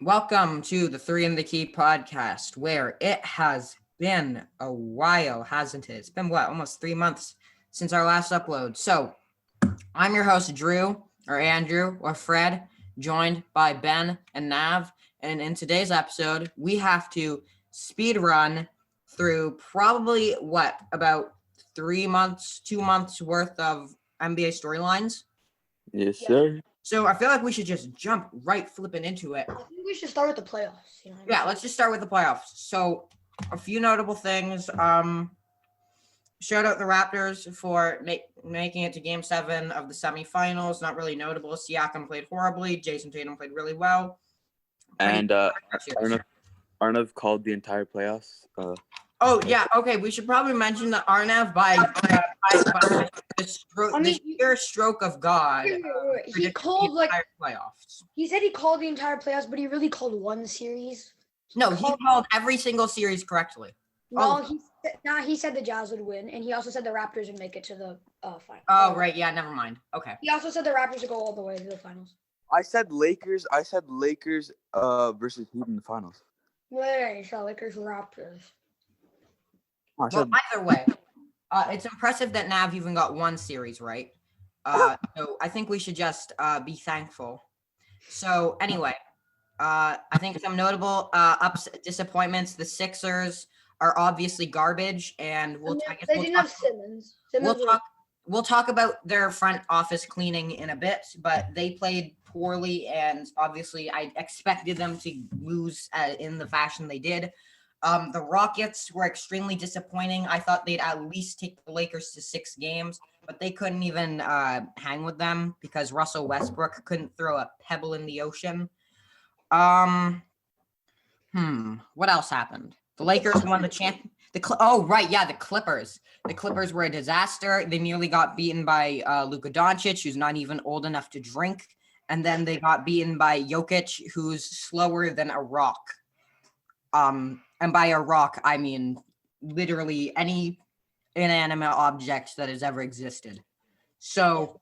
Welcome to the Three in the Key podcast, where it has been a while, hasn't it? It's been almost 3 months since our last upload. So, I'm your host, Drew, or Andrew, or Fred, joined by Ben and Nav. And in today's episode, we have to speed run through probably about 3 months, 2 months worth of NBA storylines. Yes, sir. So I feel like we should just jump right flipping into it. I think we should start with the playoffs. Yeah, let's just start with the playoffs. So a few notable things. Shout out the Raptors for making it to Game 7 of the semifinals. Not really notable. Siakam played horribly. Jason Tatum played really well. And Arnav called the entire playoffs. Oh yeah, okay. We should probably mention that Arnav by the sheer stroke of God. He called the entire playoffs. He said he called the entire playoffs, but he really called one series. No, he called every single series correctly. No, he said the Jazz would win, and he also said the Raptors would make it to the final. Oh right, yeah, never mind. Okay. He also said the Raptors would go all the way to the finals. I said Lakers versus Heat in the finals. Wait, so Lakers Raptors. Well, either way, it's impressive that Nav even got one series right. So I think we should just be thankful. So anyway, I think some notable disappointments. The Sixers are obviously garbage, and they didn't have Simmons. We'll talk about their front office cleaning in a bit, but they played poorly, and obviously I expected them to lose in the fashion they did. The Rockets were extremely disappointing. I thought they'd at least take the Lakers to 6 games, but they couldn't even hang with them because Russell Westbrook couldn't throw a pebble in the ocean. What else happened? The Lakers won the the Clippers. The Clippers were a disaster. They nearly got beaten by Luka Doncic, who's not even old enough to drink. And then they got beaten by Jokic, who's slower than a rock. And by a rock, I mean literally any inanimate object that has ever existed. So,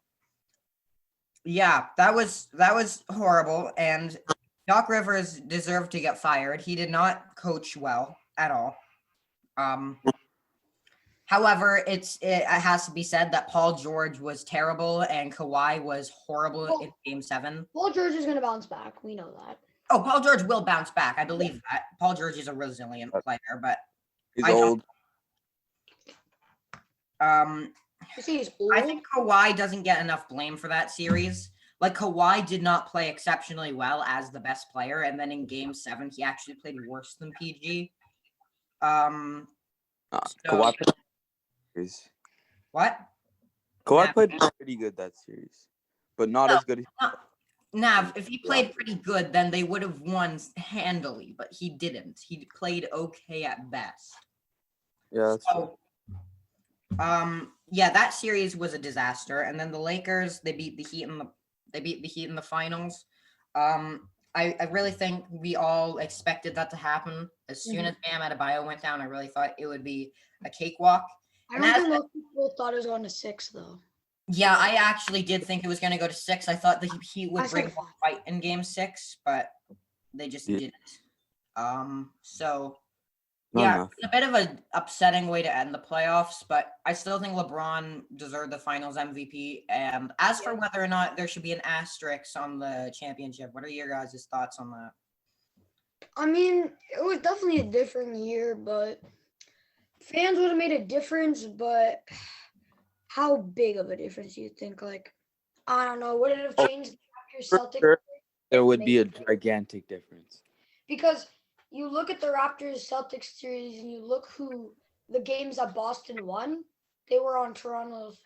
yeah, that was horrible. And Doc Rivers deserved to get fired. He did not coach well at all. However, it has to be said that Paul George was terrible and Kawhi was horrible in Game 7. Paul George is going to bounce back. We know that. Oh, Paul George will bounce back. I believe that. Paul George is a resilient player, but he's old. He's old. I think Kawhi doesn't get enough blame for that series. Like, Kawhi did not play exceptionally well as the best player, and then in Game 7, he actually played worse than PG. Kawhi played pretty good that series, but not as good. Nav, if he played pretty good, then they would have won handily, but he didn't. He played okay at best. Yeah. That series was a disaster. And then the Lakers, they beat the Heat in the finals. I really think we all expected that to happen. As soon as Bam Adebayo went down, I really thought it would be a cakewalk. I don't think most people thought it was going to 6, though. Yeah, I actually did think it was going to go to 6. I thought the Heat would bring a fight in Game 6, but they just didn't. It's a bit of an upsetting way to end the playoffs, but I still think LeBron deserved the Finals MVP. And as for whether or not there should be an asterisk on the championship, what are your guys' thoughts on that? I mean, it was definitely a different year, but fans would have made a difference, but how big of a difference do you think? Like, I don't know. Would it have changed your Celtics? Sure. There would be a gigantic difference. Because you look at the Raptors-Celtics series and you look who the games that Boston won, they were on Toronto's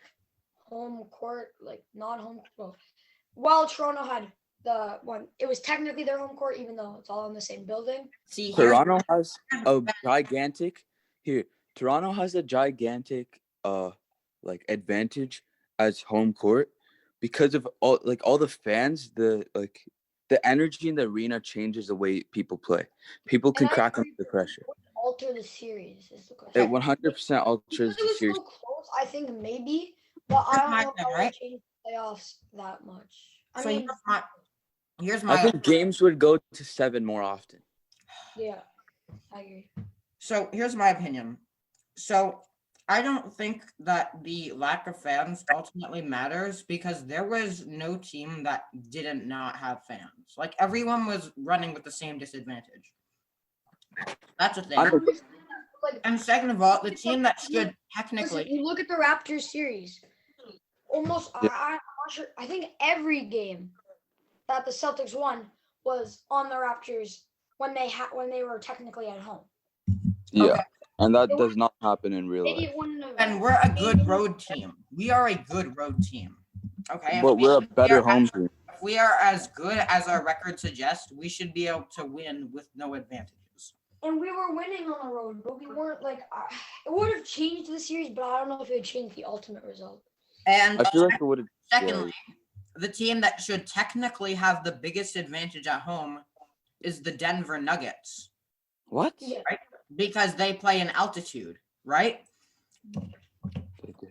home court, like not home court. While Toronto had the one, it was technically their home court, even though it's all in the same building. See, Toronto has a gigantic advantage as home court because of all the fans. The energy in the arena changes the way people play. People can crack under the pressure. Alter the series is the question. It 100% alters the series. So close, I think maybe, but I don't know if it would change the playoffs that much. Here's I my think games would go to 7 more often. Yeah, I agree. So here's my opinion. So I don't think that the lack of fans ultimately matters because there was no team that didn't not have fans. Like everyone was running with the same disadvantage. That's a thing. I don't- Like, And second of all, the team that should listen, technically you look at the Raptors series. Almost, Yeah. I'm not sure. I think every game that the Celtics won was on the Raptors when they were technically at home. Yeah, Okay. and that does not happen in real Maybe life. it wouldn't have. and we're a good road team. We are a good road team. Okay. But we're a better home team. If we are as good as our record suggests, we should be able to win with no advantages. And we were winning on the road, but we weren't like. It would have changed the series, but I don't know if it would change the ultimate result. And I feel like it would have. secondly, the team that should technically have the biggest advantage at home is the Denver Nuggets What? Yeah. because they play in altitude, right? They do.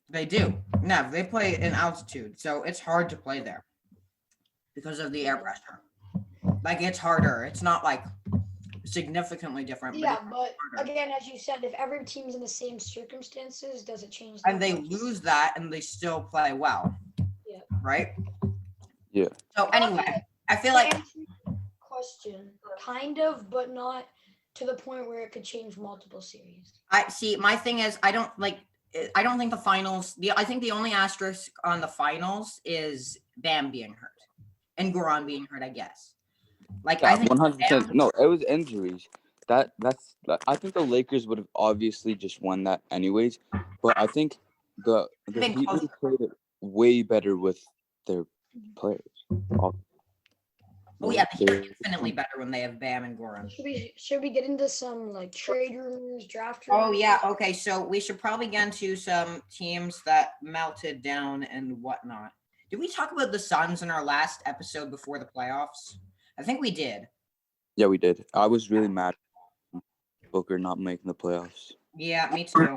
They do. No, they play in altitude, so it's hard to play there because of the air pressure. Like it's harder. It's not like significantly different. Yeah, But but harder. again, as you said, if every team's in the same circumstances, does it change? And that they much? lose that and they still play well. Yeah. Right? Yeah. So anyway, I feel To like answer your question, kind of, but not to the point where it could change multiple series. I see my thing is I don't think the finals I think the only asterisk on the finals is Bam being hurt and Goran being hurt, I guess. Like I Yeah, think 100%. No, it was injuries. That's. I think the Lakers would have obviously just won that anyways. But I think the been Heat close. would have played it way better with their players. Oh yeah, the Heat They're- are infinitely better when they have Bam and Goran. Should we get into some like trade rumors, draft Oh rumors? yeah, okay. So we should probably get into some teams that melted down and whatnot. Did we talk about the Suns in our last episode before the playoffs? I think we did. Yeah, we did. I was really mad at Booker not making the playoffs. Yeah, me too.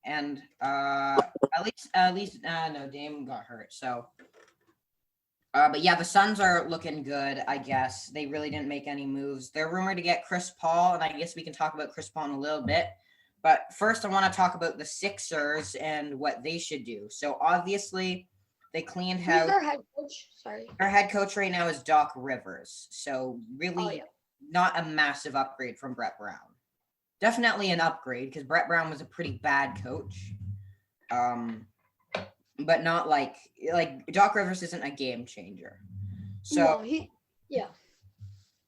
And at least no, Dame got hurt. So but yeah, the Suns are looking good, I guess. They really didn't make any moves. They're rumored to get Chris Paul, and I guess we can talk about Chris Paul in a little bit. But first I want to talk about the Sixers and what they should do. So obviously they cleaned Who's house. their head coach? Sorry. Our head coach right now is Doc Rivers. So really Oh, yeah. not a massive upgrade from Brett Brown. Definitely an upgrade because Brett Brown was a pretty bad coach. But not like Doc Rivers isn't a game changer. So No,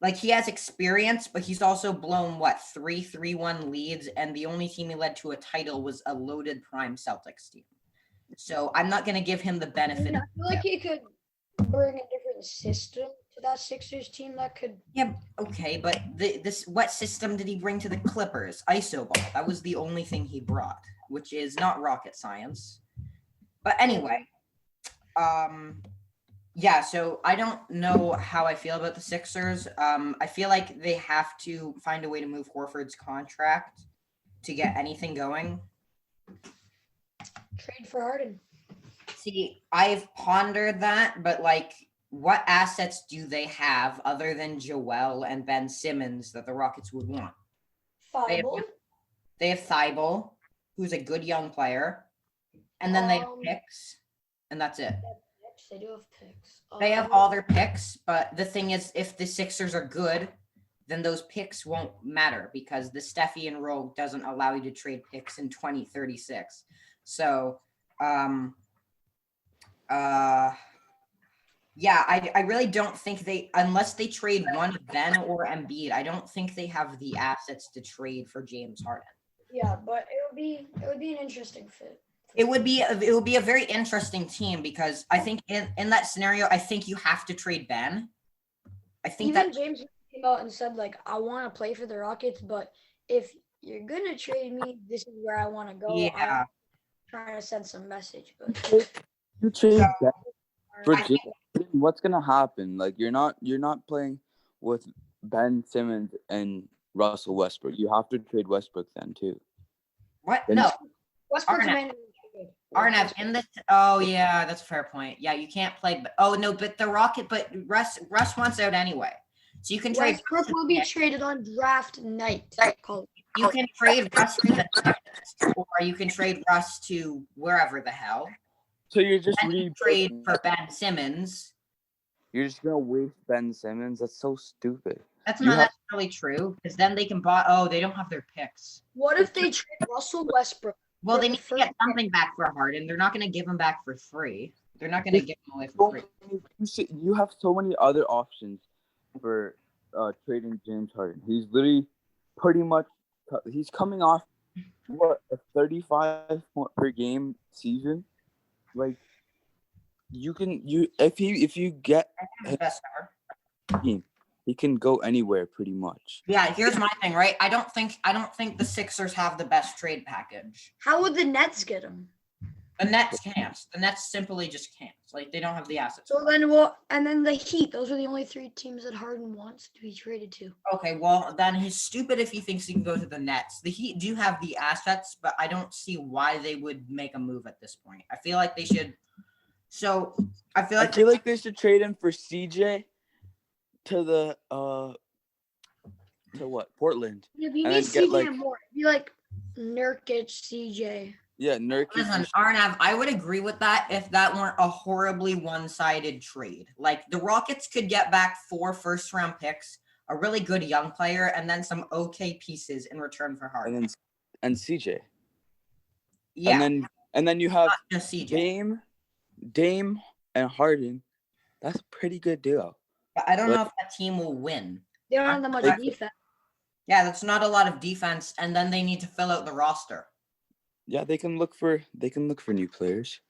like he has experience, but he's also blown 3-1 leads, and the only team he led to a title was a loaded prime Celtics team. So I'm not gonna give him the I benefit. mean, I feel like he could bring a different system to that Sixers team that could. Yeah, okay, but what system did he bring to the Clippers? ISO ball. That was the only thing he brought, which is not rocket science. But anyway, yeah, so I don't know how I feel about the Sixers. I feel like they have to find a way to move Horford's contract to get anything going. Trade for Harden. See, I've pondered that, but like, what assets do they have other than Joel and Ben Simmons that the Rockets would want? Thibault. They have Thibault, who's a good young player, and then they have picks, and that's it. They do have picks. They have all their picks, but the thing is, if the Sixers are good, then those picks won't matter because the Steffi and Rogue doesn't allow you to trade picks in 2036. So, yeah, I really don't think unless they trade one of Ben or Embiid, I don't think they have the assets to trade for James Harden. Yeah, but it would be an interesting fit. It would be a very interesting team because I think in that scenario, I think you have to trade Ben. I think Even that James came out and said like, I want to play for the Rockets, but if you're gonna trade me, this is where I want to go. yeah. I'm trying to send some message, but You trade that for I James Harden, what's gonna happen? Like you're not playing with Ben Simmons and Russell Westbrook. You have to trade Westbrook then too. What? Then- No, Westbrook's Arnett. mandatory Arnav, in the oh yeah, that's a fair point. Yeah, you can't play. But oh no, but the Rocket, but Russ wants out anyway, so you can trade. Westbrook will be traded on draft night. You can trade Russ to the Nets, or you can trade Russ to wherever the hell. So you're just And you trade for Ben Simmons. You're just gonna waste Ben Simmons. That's so stupid. That's You not have- necessarily true because then they can buy. Oh, they don't have their picks. What if they trade Russell Westbrook? Well, for they the need to first get something back for Harden. They're not going to give him back for free. They're not going to give him away for free. You have so many other options for trading James Harden. He's literally pretty much he's coming off what a 35 per game season. Like if you get The best ever. team, he can go anywhere pretty much. Yeah, here's my thing, right? I don't think the Sixers have the best trade package. How would the Nets get him? The Nets can't. The Nets simply just can't. Like they don't have the assets. So then and then the Heat. Those are the only 3 teams that Harden wants to be traded to. Okay, well then he's stupid if he thinks he can go to the Nets. The Heat do have the assets, but I don't see why they would make a move at this point. I feel like they should. So I feel like they should trade him for CJ to the to what? Portland. Yeah, but you And need then get, CJ like- more. Be like Nurkic, CJ. Yeah, Nurkic. listen, Arnav, I would agree with that if that weren't a horribly one-sided trade. Like the Rockets could get back 4 first-round picks, a really good young player, and then some okay pieces in return for Harden. and CJ. Yeah, And then you have not just CJ. Dame and Harden. That's a pretty good duo. But I don't know if that team will win. They don't have that much Like- defense. Yeah, that's not a lot of defense, and then they need to fill out the roster. Yeah, they can look for new players.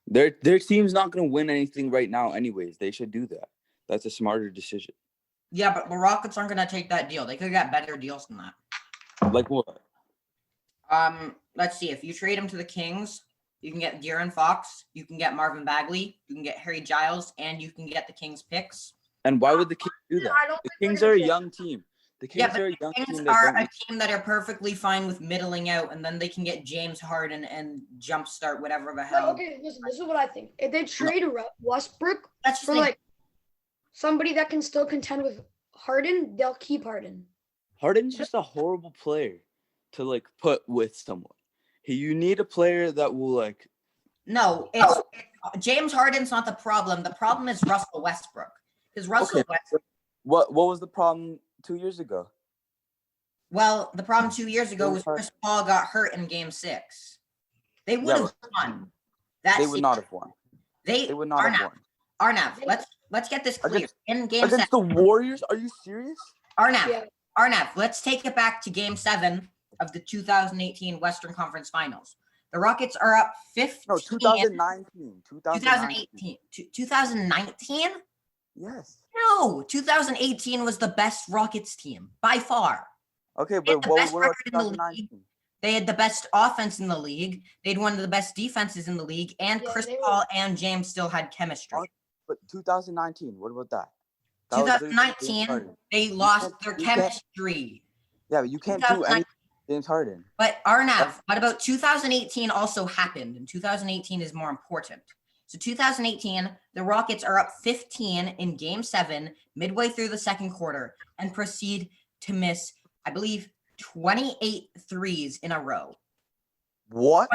Their team's not gonna win anything right now, anyways. They should do that. That's a smarter decision. Yeah, but the Rockets aren't going to take that deal. They could get better deals than that. Like what? Let's see. If you trade him to the Kings, you can get De'Aaron Fox, you can get Marvin Bagley, you can get Harry Giles, and you can get the Kings picks. And why would the Kings do that? I don't The think they're Kings gonna are a get- young team. The Kings Yeah, but are a young Kings team. that are don't- a team that are perfectly fine with middling out, and then they can get James Harden and jumpstart whatever the But hell. okay, listen, this is what I think. If they trade Westbrook That's just for like somebody that can still contend with Harden, they'll keep Harden. Harden's just a horrible player to like put with someone. You need a player that will like. no. It's James Harden's not the problem. The problem is Russell Westbrook. Because Russell Okay. Westbrook. What was the problem 2 years ago? Well, the problem 2 years ago was James Chris Paul got hurt in Game 6. They would have won. They would not have won. They They would not have won. Arnav, let's get this clear. In Game 7, Against the Warriors? Are you serious? Yeah. Arnav, let's take it back to Game 7 of the 2018 Western Conference Finals. The Rockets are up 15. No, 2019. 2018. 2019? Yes. No, 2018 was the best Rockets team by far. Okay, They had but the what best about record in the league. 2019? They had the best offense in the league. They had one of the best defenses in the league, and Yeah, Chris they were- Paul and James still had chemistry. But 2019, what about that? That was literally James 2019, Harden. they lost their you can't- chemistry. Yeah, but you can't do 2019 anything with James Harden. But Arnav, what about 2018 also happened, and 2018 is more important. So 2018, the Rockets are up 15 in Game 7, midway through the second quarter, and proceed to miss, I believe, 28 threes in a row. What?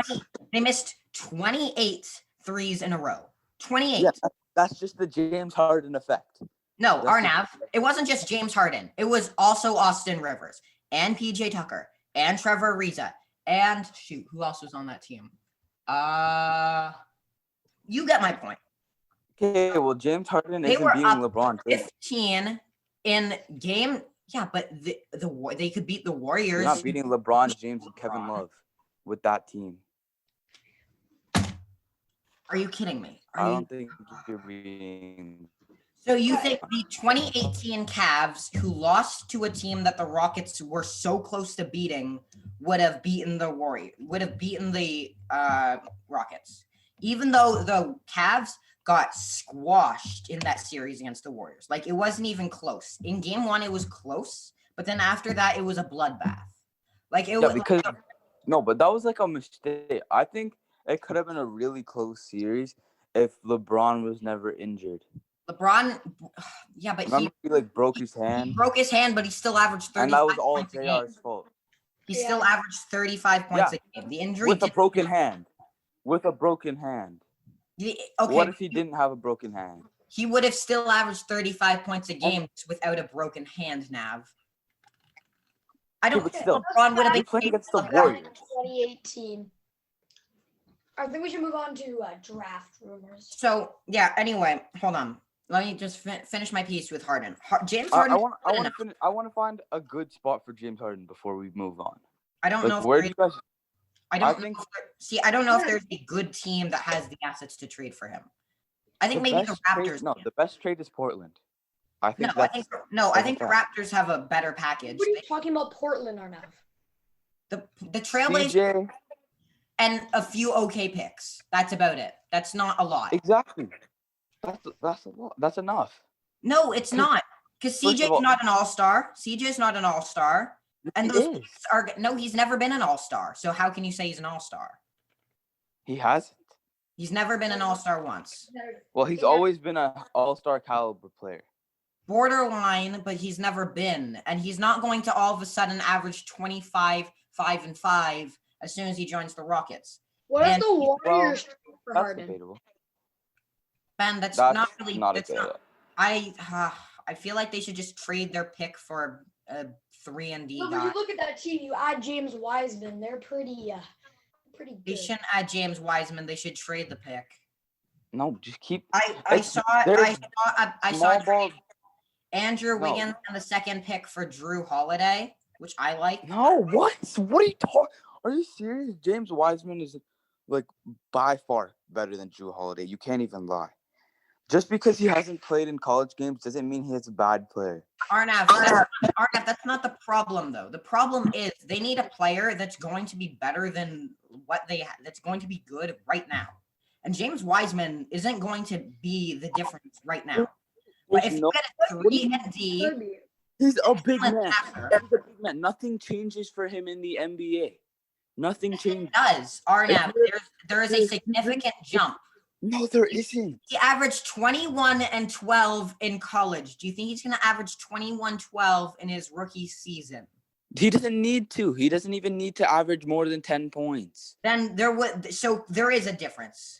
They missed 28 threes in a row. 28. Yeah, that's just the James Harden effect. No, That's Arnav, it wasn't just James Harden. It was also Austin Rivers and PJ Tucker and Trevor Ariza and shoot, who else was on that team? You get my point. Okay, well, James Harden They isn't were beating up LeBron. James. 15 in game. Yeah, but they could beat the You're Warriors. not beating LeBron James and Kevin Love with that team. Are you kidding me? I don't think you're beating. So you think the 2018 Cavs, who lost to a team that the Rockets were so close to beating, would have beaten the Rockets, even though the Cavs got squashed in that series against the Warriors? Like it wasn't even close. In Game 1, it was close, but then after that, it was a bloodbath. Like it Yeah, was because no, but that was like a mistake. I think it could have been a really close series if LeBron was never injured. LeBron, yeah, but Remember, he like broke his he hand, broke his hand, but he still averaged 35 and that was all points a game. JR's fault. He Yeah. still averaged 35 points a game. The injury With a didn't- broken hand. With a broken hand. okay, What if he didn't have a broken hand? he would have still averaged 35 points a game without a broken hand, Nav. I don't but think still, LeBron would have You're been playing against the capable of that. Warriors. 2018. I think we should move on to draft rumors. So yeah. Anyway, hold on. Let me just finish my piece with Harden. James I Harden. want to find a good spot for James Harden before we move on. I don't know. Like, If where there do you is- guys? I don't I know. think- See, I don't know if there's a good team that has the assets to trade for him. I think maybe the best Raptors. Trade, no, can. the best trade is Portland. I No, think I that's think the Raptors have a better package. What are you talking about, Portland, Arnav? The Trailblazers CJ. and a few okay picks. That's about it. That's not a lot. Exactly. That's a lot. That's enough. No, it's not. Because First of CJ's all- not an all-star. CJ's not an all-star. And He those is. picks are no, he's never been an all-star. So how can you say he's an all-star? He hasn't. He's never been an all-star once. Well, he's Yeah. always been an all-star caliber player. Borderline, but he's never been. And he's not going to all of a sudden average 25, 5, and 5 as soon as he joins the Rockets. What is And- the Warriors trade for That's Harden? debatable. Ben, that's That's not really. not that's a not, I feel like they should just trade their pick for a 3 and D But when guy. you look at that team, you add James Wiseman. They're pretty They good. shouldn't add James Wiseman. They should trade the pick. No, just keep I It's- saw there's I saw small a ball. trade Andrew No. Wiggins and the second pick for Drew Holiday, which I like. No, what? What are you talking? Are you serious? James Wiseman is like by far better than Drew Holiday. You can't even lie. Just because he hasn't played in college games doesn't mean he's a bad player. Arnav, that's not the problem though. The problem is they need a player that's going to be better than what they that's going to be good right now. And James Wiseman isn't going to be the difference right now. But if you get a 3 and D, Could be. He's a big excellent man. passer, He's a big man. Nothing changes for him in the NBA. Nothing changes. does Arnav, there is a significant jump. No, there isn't. He averaged 21 and 12 in college. Do you think he's going to average 21-12 in his rookie season? He doesn't need to. He doesn't even need to average more than 10 points. Then there is a difference.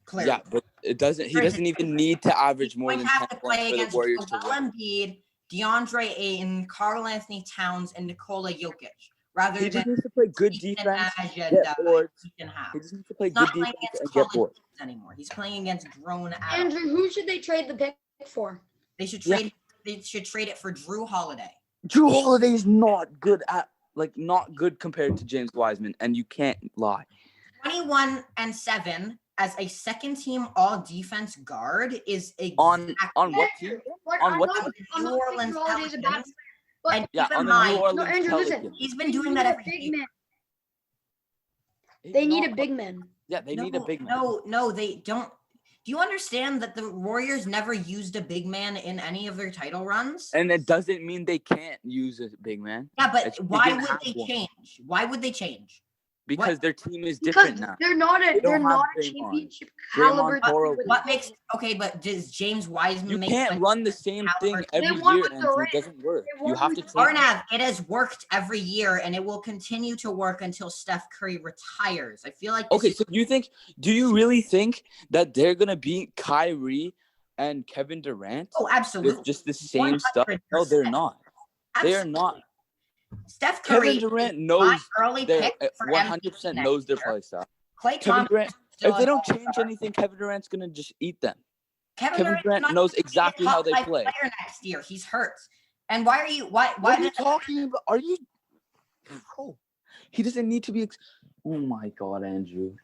Clearly. Yeah, but it doesn't. He There is a doesn't even need to average more Going than to 10 have to points play for the against Warriors to Joel win. Embiid, DeAndre Ayton, Karl Anthony Towns, and Nikola Jokic, rather He just than needs to play good Ethan defense. Nash Get and bored. Ethan Howe. He just needs to play He's good not playing defense against and get college bored. teams anymore. He's playing against grown adults. Andrew, who should they trade the pick for? They should Yeah. trade. They should trade it for Drew Holiday. Drew Holiday is not good not good compared to James Wiseman, and you can't lie. 21 and 7 as a second team all defense guard is On what team? Like, On I'm what not- team? I'm New not saying Orleans Holiday's a bad Pelicans. player, And Yeah, keep on in the New mind, Orleans No, Andrew, listen. Pelicans. he's They been doing need that a every big year. man. He's They need a not- big man. Yeah, they need a big man. No, they don't. Do you understand that the Warriors never used a big man in any of their title runs? And it doesn't mean they can't use a big man Yeah, but it's- they why didn't would have they one. change? Why would they change? because their team is Because different now. they're not They a don't have a Draymond. championship Draymond caliber. Toro- team. What makes okay? But does James Wiseman You make can't sense? run the same thing Caliber. every They won year, with Andrew. It Durant. doesn't work. They You won have with to change. Arnav, it has worked every year, and it will continue to work until Steph Curry retires. I feel like this Okay, is- so do you really think that they're gonna beat Kyrie and Kevin Durant oh, absolutely. with just the same stuff? No, they're 100%. not. They are not. Steph Curry, Kevin Durant my knows early their pick for 100% MVP knows their next year. play style. Clay Kevin Thompson. Durant, still if they an don't change all-star. anything, Kevin Durant's gonna just eat them. Kevin Kevin Durant's Durant not knows gonna be a exactly how top they five play. player next year. He's hurt. And why are you? Why What are you did talking about? Are you? Bro, he doesn't need to be. Oh my God, Andrew.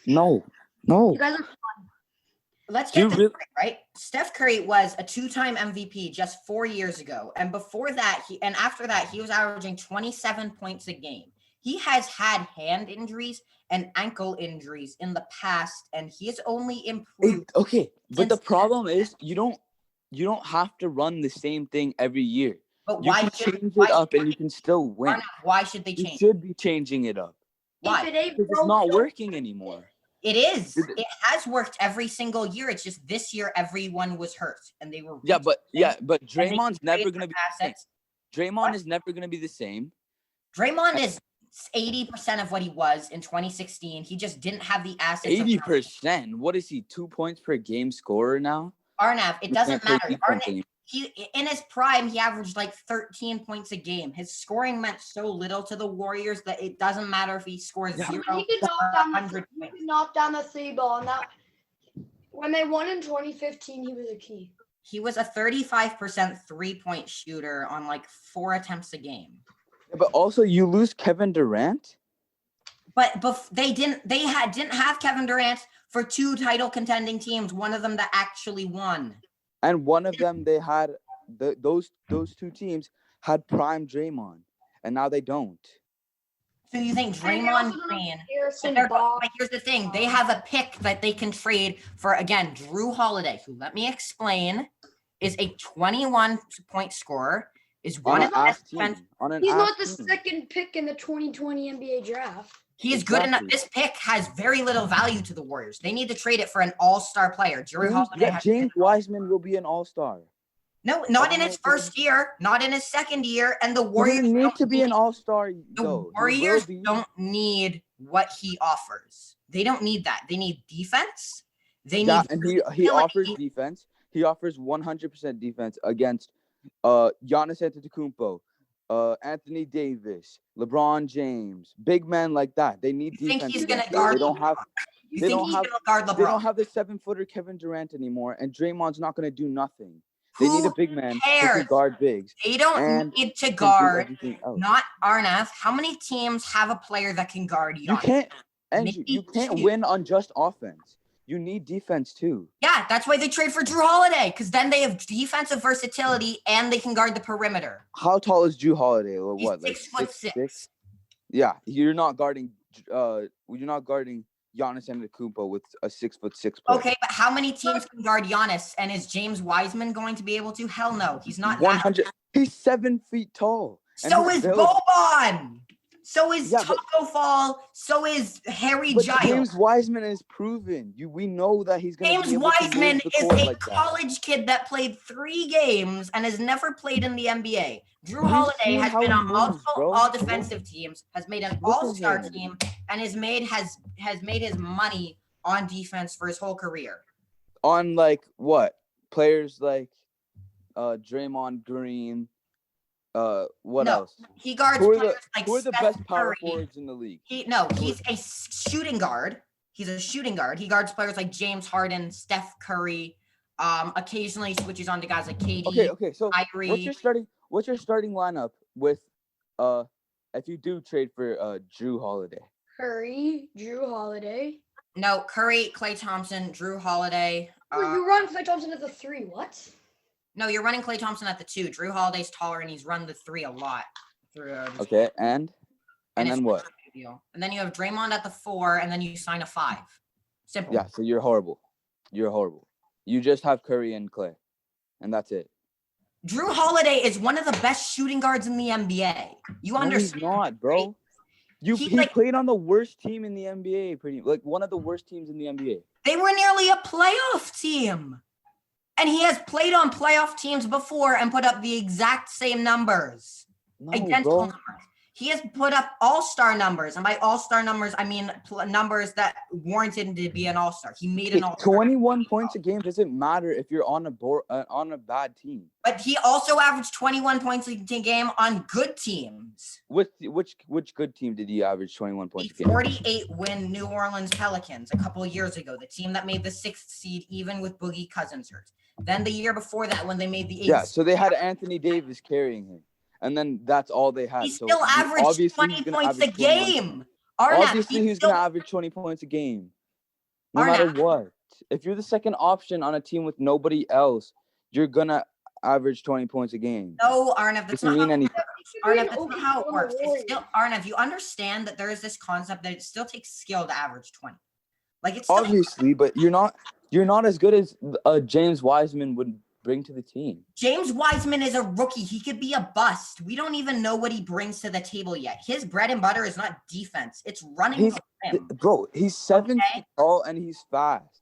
No. You guys are let's Do you get this really- right? Steph Curry was a 2-time MVP just 4 years ago, and before that, after that, he was averaging 27 points a game. He has had hand injuries and ankle injuries in the past, and he has only improved. Okay, but the Since- problem is you don't have to run the same thing every year. But You why can should change why it up should and you can still win. Arnav, why should they You change? should be changing it up. Why? If it ain't Because it's broke, not don't working fix it. anymore. It is. Did It has worked every single year. It's just this year everyone was hurt and they were Yeah, but rebuilding, but and they Draymond's trade never for gonna be the same. assets. Draymond What? is never gonna be the same. Draymond is 80% of what he was in 2016. He just didn't have the assets. 80%. What is he? 2 points per game scorer now? Arnav, it He doesn't can't play matter. defense Arnav, anymore. he in his prime, he averaged like 13 points a game. His scoring meant so little to the Warriors that it doesn't matter if he scores Yeah. zero He could or knock down 100 he points. could knock down the three ball, and that when they won in 2015, he was a key. He was a 35% 3-point shooter on like 4 attempts a game. Yeah, but also you lose Kevin Durant. But didn't have Kevin Durant for 2 title contending teams, one of them that actually won. And one of them, they had those 2 teams had prime Draymond, and now they don't. So you think And they Draymond also don't have Green? Harrison But Barnes. here's the thing: they have a pick that they can trade for. Again, Drew Holiday, who, let me explain, is a 21-point scorer, is one On of an the ass best defense. team. On an He's ass not the team. second pick in the 2020 NBA draft. He is good enough. Exactly. This pick has very little value to the Warriors. They need to trade it for an all-star player. Drew Holiday has James Wiseman will be an all-star. no, not in don't his know if first year, not in his second year, and the He Warriors doesn't need don't to be an all-star, The though. He will Warriors be. don't need what he offers. They don't need that. They need defense. They Yeah, need and he versatility. offers defense. He offers 100% defense against Giannis Antetokounmpo, Anthony Davis, LeBron James, big men like that. They need You think defense. he's gonna against them. guard They don't have. You they think don't he's have- gonna guard They don't LeBron? have the 7-footer Kevin Durant anymore, and Draymond's not gonna do nothing. They need a Who big man who cares? can guard bigs. They don't and need to can do guard. everything else. Not Arnav. How many teams have a player that can guard You Giannis? can't, and Maybe you can't 2. win on just offense. You need defense too. Yeah, that's why they trade for Drew Holiday, because then they have defensive versatility and they can guard the perimeter. How tall is Drew Holiday? Or He's what, like 6'6". 6'6"? Yeah, you're not guarding. You're not guarding Giannis Antetokounmpo with a 6'6" player. Okay, but how many teams can guard Giannis? And is James Wiseman going to be able to? Hell no, he's not. 100. He's 7 feet tall. and So his is build- Boban. So is Yeah, but- Taco Fall. So is Harry But Giles. James Wiseman is proven. We know that he's going to James be able to Wiseman move the is court a like that. college kid that played 3 games and has never played in the NBA. Drew We've Holiday seen has how been he on moves, multiple bro. all defensive teams, has made an Look at all-star him. team, and has made his money on defense for his whole career. On like what? Players like Draymond Green. What No, else? He guards Who are players like Who are the Steph best power Curry. forwards in the league? He's a shooting guard. He's a shooting guard. He guards players like James Harden, Steph Curry. Occasionally switches on to guys like KD, Okay. So Kyrie. what's your starting lineup with if you do trade for Drew Holiday? Curry, Drew Holiday. No, Curry, Klay Thompson, Drew Holiday. You run Klay Thompson at the 3. What? No, you're running Klay Thompson at the 2. Drew Holiday's taller and he's run the 3 a lot. Okay, and then what? And then you have Draymond at the 4, and then you sign a 5. Simple. Yeah, so you're horrible. You just have Curry and Clay, and that's it. Drew Holiday is one of the best shooting guards in the NBA. You No, understand? he's not, bro. right? He played on the worst team in the NBA, like one of the worst teams in the NBA. They were nearly a playoff team. And he has played on playoff teams before and put up the exact same numbers. No, Identical bro. numbers. He has put up all-star numbers. And by all-star numbers, I mean numbers that warranted him to be an all-star. He made an all-star. 21 points a game doesn't matter if you're on a bad team. But he also averaged 21 points a game on good teams. Which good team did he average 21 points a The game? 48-win New Orleans Pelicans a couple of years ago, the team that made the 6th seed even with Boogie Cousins hurt. Then the year before that, when they made the 8th Yeah, so they had Anthony Davis carrying him. And then that's all they had. he So still averaged obviously 20 he's gonna points a average 21 game. Arnett, Obviously, he's still, going to average 20 points a game. No Arnett. matter what. If you're the second option on a team with nobody else, you're going to average 20 points a game. No, Arnav, that's Doesn't not mean how, anything. Arnav, that's not how it works. It's still, Arnav, you understand that there is this concept that it still takes skill to average 20. Like it's still, Obviously, but you're not as good as James Wiseman would bring to the team. James Wiseman is a rookie. He could be a bust. We don't even know what he brings to the table yet. His bread and butter is not defense. It's running He's the rim. Bro, he's 7 Okay. feet tall and he's fast.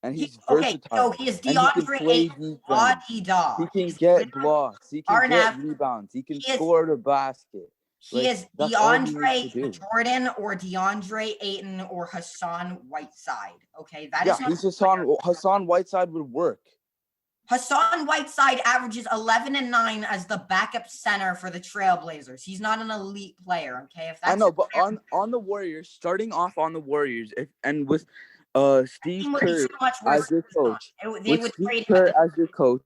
And he's Okay, versatile. so he is And he can DeAndre play Ayton, defense. He dog. He can He's get literally- blocks. He can get Arnav, rebounds. He can he is- score the basket. He Like, is that's all he needs to DeAndre do. Jordan or DeAndre Ayton or Hassan Whiteside. Okay, that Yeah, is not he's Hassan Whiteside would work. Hassan Whiteside averages 11 and 9 as the backup center for the Trailblazers. He's not an elite player, okay? If that's I know, your but player, on the Warriors, starting off on the Warriors, and with Steve team would be Kerr so much worse as your than this one. coach, They with would Steve trade him. Kerr as your coach,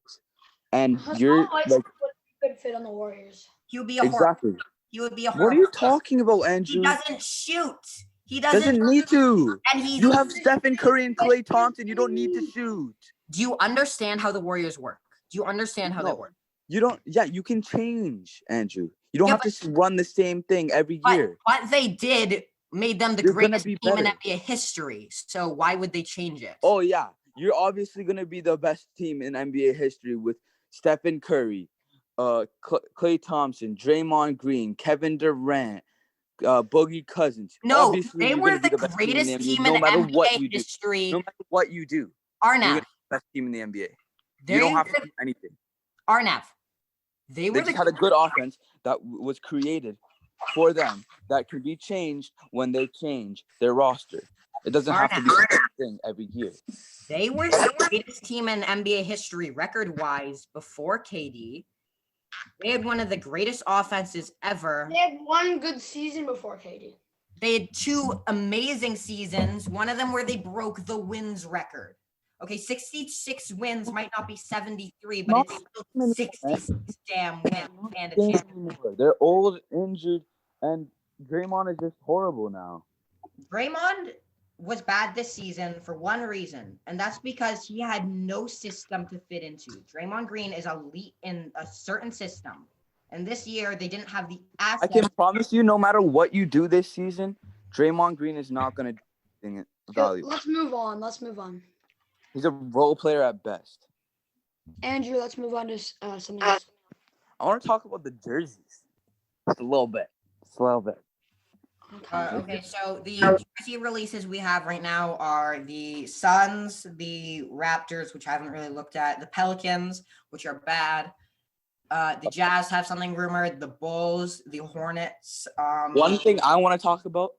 and Hassan you're Whiteside like would be a good fit on the Warriors. He would be a horrible. exactly. He would be a What are horrible. you talking about, He Andrew? doesn't shoot. He Doesn't need to. And he's. You have Stephen Curry and Klay Thompson. You don't need to shoot. Do you understand how the Warriors work? Do you understand how they No. work? You don't. Yeah, you can change, Andrew. You don't Yeah, have to run the same thing every But year. what they did made them the You're gonna greatest be team in better. NBA history. So why would they change it? Oh yeah, you're obviously gonna be the best team in NBA history with Stephen Curry, Klay Thompson, Draymond Green, Kevin Durant, Boogie Cousins. No, Obviously, they you're were gonna be the best greatest NBA, team no in matter what NBA you do. history. No matter what you do, you're gonna Arnav, be the best team in the NBA. they You don't have were, to do anything. Arnav, they They were just the had a good offense that was created for them that can be changed when they change their roster. It doesn't have to be the same thing every year. They were the greatest team in NBA history, record-wise, before KD. They had one of the greatest offenses ever. They had one good season before KD. They had two amazing seasons. One of them where they broke the wins record. Okay, 66 wins might not be 73, but Not it's still many, 66 damn wins and a Games champion. anymore. They're old, injured, and Draymond is just horrible now. Draymond was bad this season for one reason, and that's because he had no system to fit into. Draymond Green is elite in a certain system, and this year they didn't have the I assets. can promise you, no matter what you do this season, Draymond Green is not going to do it valuable. Let's move on. Let's move on. He's a role player at best. Andrew, let's move on to something else. I want to talk about the jerseys. Just a little bit. Just a little bit. Okay, so the jersey releases we have right now are the Suns, the Raptors, which I haven't really looked at, the Pelicans, which are bad. The Jazz have something rumored, the Bulls, the Hornets. One thing I want to talk about.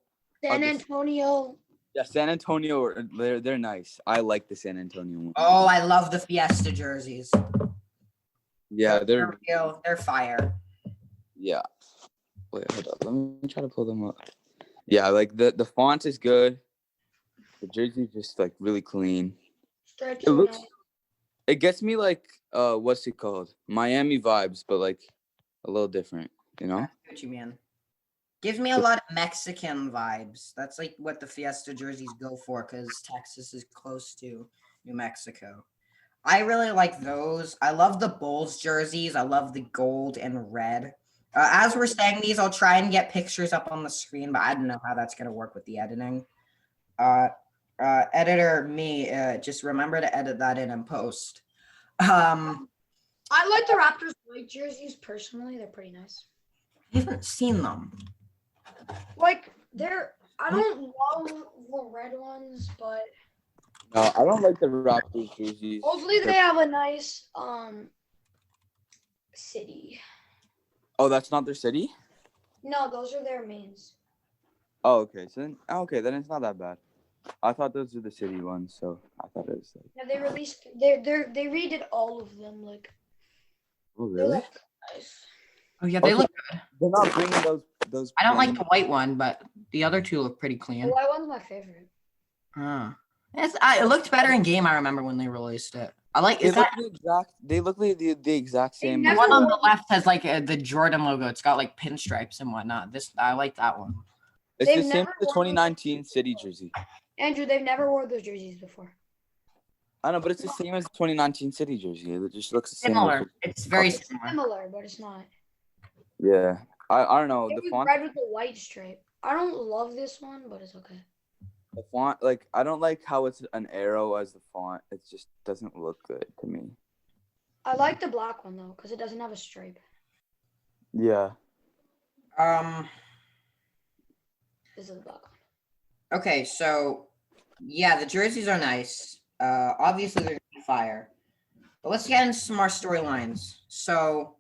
San Okay. Antonio. Yeah, San Antonio, they're nice. I like the San Antonio one. Oh, I love the Fiesta jerseys. Yeah, they're real. They're fire. yeah. Wait, hold up. Let me try to pull them up. Yeah, like the font is good. The jersey's just like really clean. Stretch It looks it gets me like what's it called? Miami vibes, but like a little different, you know? I see what you mean. Gives me a lot of Mexican vibes. That's like what the Fiesta jerseys go for because Texas is close to New Mexico. I really like those. I love the Bulls jerseys. I love the gold and red. As we're saying these, I'll try and get pictures up on the screen, but I don't know how that's going to work with the editing. Editor, just remember to edit that in and post. I like the Raptors white jerseys personally. They're pretty nice. I haven't seen them. Like I don't love the red ones, but No, I don't like the Raptors jerseys. hopefully they have a nice city. Oh, that's not their city? No, those are their mains. Oh, okay. So then it's not that bad. I thought those were the city ones, so I thought it was like. Yeah, they released. They redid all of them. Like Oh, they really? look nice. Oh yeah, they Okay. look. They're not bringing those. I don't like the white one, but the other two look pretty The clean. white one's my favorite. It looked better in game. I remember when they released it. I like. They Is look that the exact. They look like the exact same. the never one on the wore- left has like the Jordan logo? It's got like pinstripes and whatnot. I like that one. It's the They've same never as the worn those 2019 City jersey. Andrew, they've never wore those jerseys before. I know, but it's the same as the 2019 City jersey. It just looks the same. Similar. It's very Okay. similar. Similar, but it's not. Yeah, I don't know It the was font. red with the white stripe. I don't love this one, but it's okay. The font, like I don't like how it's an arrow as the font. It just doesn't look good to me. I like the black one though, because it doesn't have a stripe. Yeah. This is the black one. Okay, so yeah, the jerseys are nice. Obviously they're gonna be fire. But let's get into some more storylines. So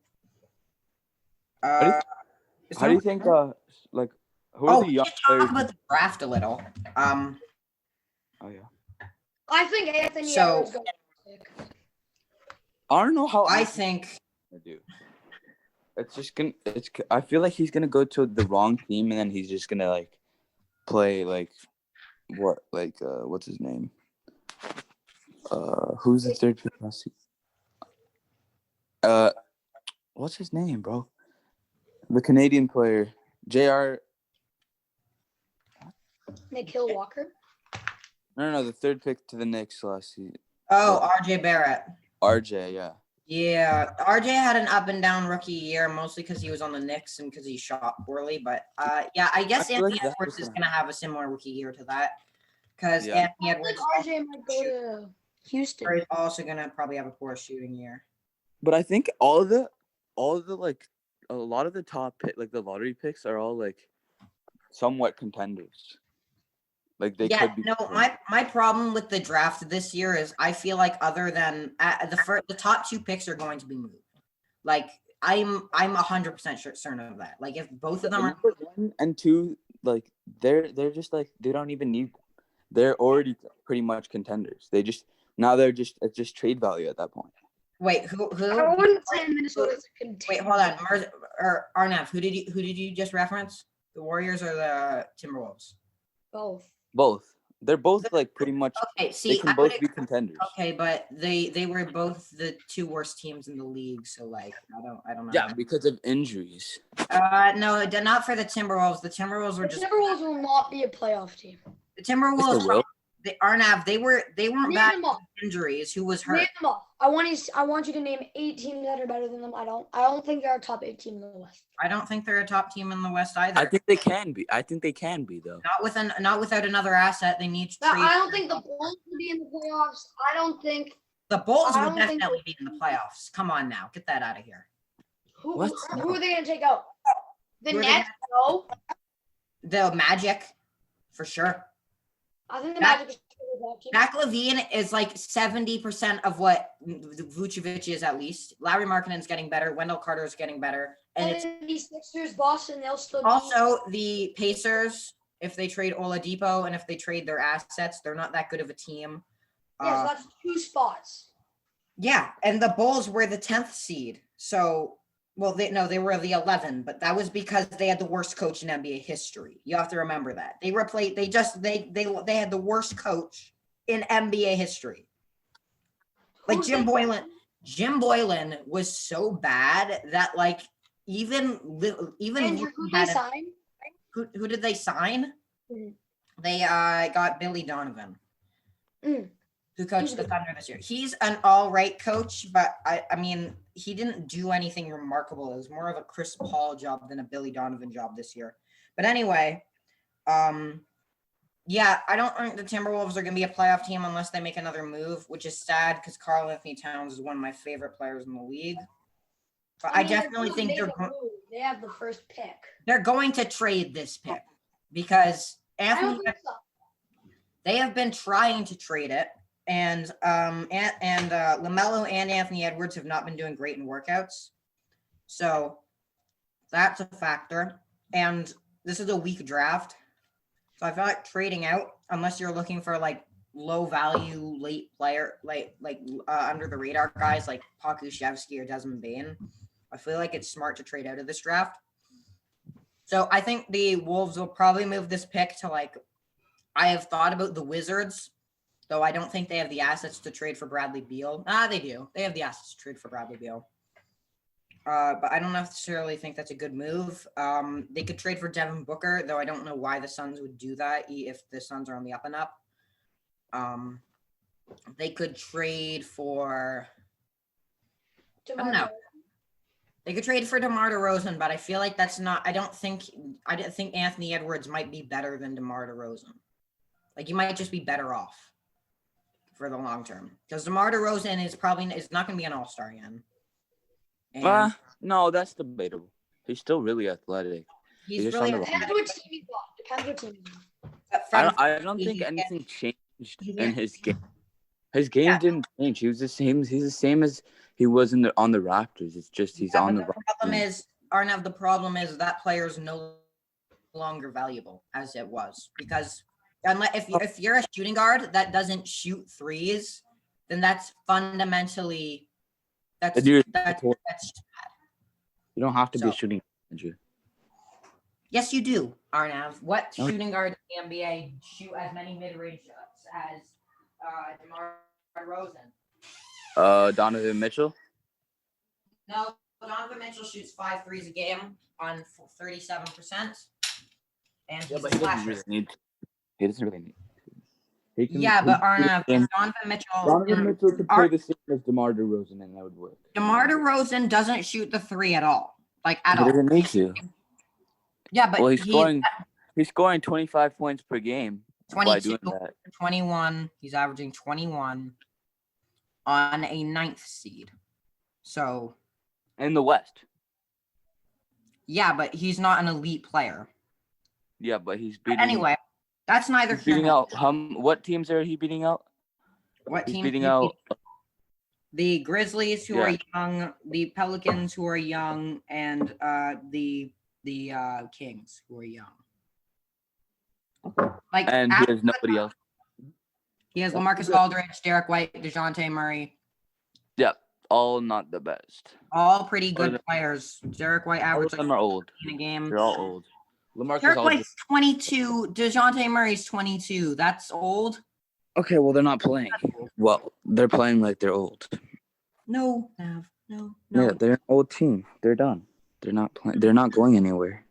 is How do you there- think like who are Oh, the we young should players? talk about the draft a little. Oh yeah. I think Anthony So- Edwards got pick. I don't know how I Anthony think gonna do. It's just gonna. I feel like he's gonna go to the wrong team and then he's just gonna like play like what's his name? Who's the third pick last season? What's his name, bro? The Canadian player, J.R. Nikhil Walker. No, the third pick to the Knicks last season. RJ Barrett. RJ, yeah. Yeah, RJ had an up and down rookie year, mostly because he was on the Knicks and because he shot poorly. But yeah, I guess I feel like Anthony that's Edwards what's is gonna going to have a similar rookie year to that. Because Yeah. Anthony I think Edwards RJ might go to Houston. is also going to probably have a poor shooting year. But I think all of the like a lot of the top pick, like the lottery picks are all like somewhat contenders. Like they Yeah, could be. no, my problem with the draft this year is I feel like other than the top two picks are going to be moved. Like I'm 100% certain of that. Like if both of them are Number 1 and 2, like they're just like they don't even need them. They're already pretty much contenders. They're just trade value at that point. wait, who I wouldn't say Minnesota's a contender. wait, hold on. Or Arnav, who did you just reference? The Warriors or the Timberwolves? Both. They're both like pretty much. Okay, They see, can I both would, be contenders. okay, but they were both the two worst teams in the league, so like I don't know. Yeah, because of injuries. No, not for the Timberwolves. The Timberwolves were The just Timberwolves will not be a playoff team. the Yes, Timberwolves. they will. Arnav, they weren't Name bad them off. injuries. Who was Name hurt? them off. I want you to name 8 teams that are better than them. I don't think they're a top 8 team in the West. I don't think they're a top team in the West either. I think they can be. though. Not without another asset. They need to Now, trade. I don't think the Bulls will be in the playoffs. I don't think The Bulls I will don't think definitely be in the playoffs. Come on now, get that out of here. who What? who are they gonna take out? The Who are they Nets? No. The Magic, for sure. I think the That- Magic is a playoff team. Zach LaVine is like 70% of what Vucevic is at least. Larry Markkanen's getting better. Wendell Carter is getting better. And it's 76ers, Boston, they'll still be. also the Pacers, if they trade Oladipo and if they trade their assets, they're not that good of a team. Yeah, so that's 2 spots. Yeah, and the Bulls were the 10th seed. So, well, they were the 11, but that was because they had the worst coach in NBA history. You have to remember that. They had the worst coach in NBA history. Like Who's Jim they- Boylan. Jim Boylan was so bad that like even Andrew, who they had a- signed? who did they sign? Mhm. They got Billy Donovan, Mm. who coached He's the good. Thunder this year. He's an all right coach, but I mean, he didn't do anything remarkable. It was more of a Chris Paul job than a Billy Donovan job this year. But anyway, yeah, I don't think the Timberwolves are going to be a playoff team unless they make another move, which is sad because Karl Anthony Towns is one of my favorite players in the league. But I mean, they're definitely gonna think make they're a move. They have the first pick. they're going to trade this pick because I don't Anthony think so. they have been trying to trade it, and LaMelo and Anthony Edwards have not been doing great in workouts, so that's a factor. And this is a weak draft, so I feel like trading out unless you're looking for like low value late player, like under the radar guys like Pokuševski or Desmond Bane. I feel like it's smart to trade out of this draft. So I think the Wolves will probably move this pick to like. I have thought about the Wizards, though I don't think they have the assets to trade for Bradley Beal. They do. They have the assets to trade for Bradley Beal. But I don't necessarily think that's a good move. They could trade for Devin Booker, though I don't know why the Suns would do that if the Suns are on the up and up. They could trade for don't know. They could trade for DeMar DeRozan, but I feel like that's not. I didn't think Anthony Edwards might be better than DeMar DeRozan. Like you might just be better off for the long term because DeMar DeRozan is not going to be an all-star again. And No, that's debatable. He's still really athletic. he's just really on the Depends what team he's on. Depends what team he's on. I don't think he- anything changed he- in his game. His game Yeah. didn't change. He was the same. He's the same as he was on the Raptors. It's just he's on the the Raptors. problem is Arnav. The problem is that player is no longer valuable as it was because unless if you're a shooting guard that doesn't shoot threes, then that's fundamentally that's And you're- that's You don't have to be So- a shooting manager. yes, you do, Arnav. What No. shooting guard in the NBA shoot as many mid-range shots as DeMar DeRozan? Donovan Mitchell. No, Donovan Mitchell shoots 5 threes a game on 37%. And he's a slasher. need. He doesn't really need. He can- Yeah, but he can- Arnav, Donovan Mitchell. Donovan Mitchell could play the same as DeMar DeRozan, and that would work. DeMar DeRozan doesn't shoot the 3 at all. Like at He all. doesn't need to. Yeah, but Well, he's he's scoring 25 points per game by 22, doing that. 21. He's averaging 21 on a 9th seed. So In the West. yeah, but he's not an elite player. Yeah, but he's But beating. anyway, that's neither he's here beating nor out. What teams are he beating out? what He's team beating out. the Grizzlies who are Yeah. young, the Pelicans who are young, and the Kings who are young. Like And he after has nobody else. he has That's LaMarcus good. Aldridge, Derek White, DeJounte Murray, Yep, all not the best. all pretty good them- players. Derek White All of averaged them like are old. in a game. They're all old. LaMarcus Derek Aldridge. White's 22. DeJounte Murray's 22. That's old. Okay, well they're not playing. Well, they're playing like they're old. No, Nav. No, no. Yeah, they're an old team. They're done. They're not playing. They're not going anywhere.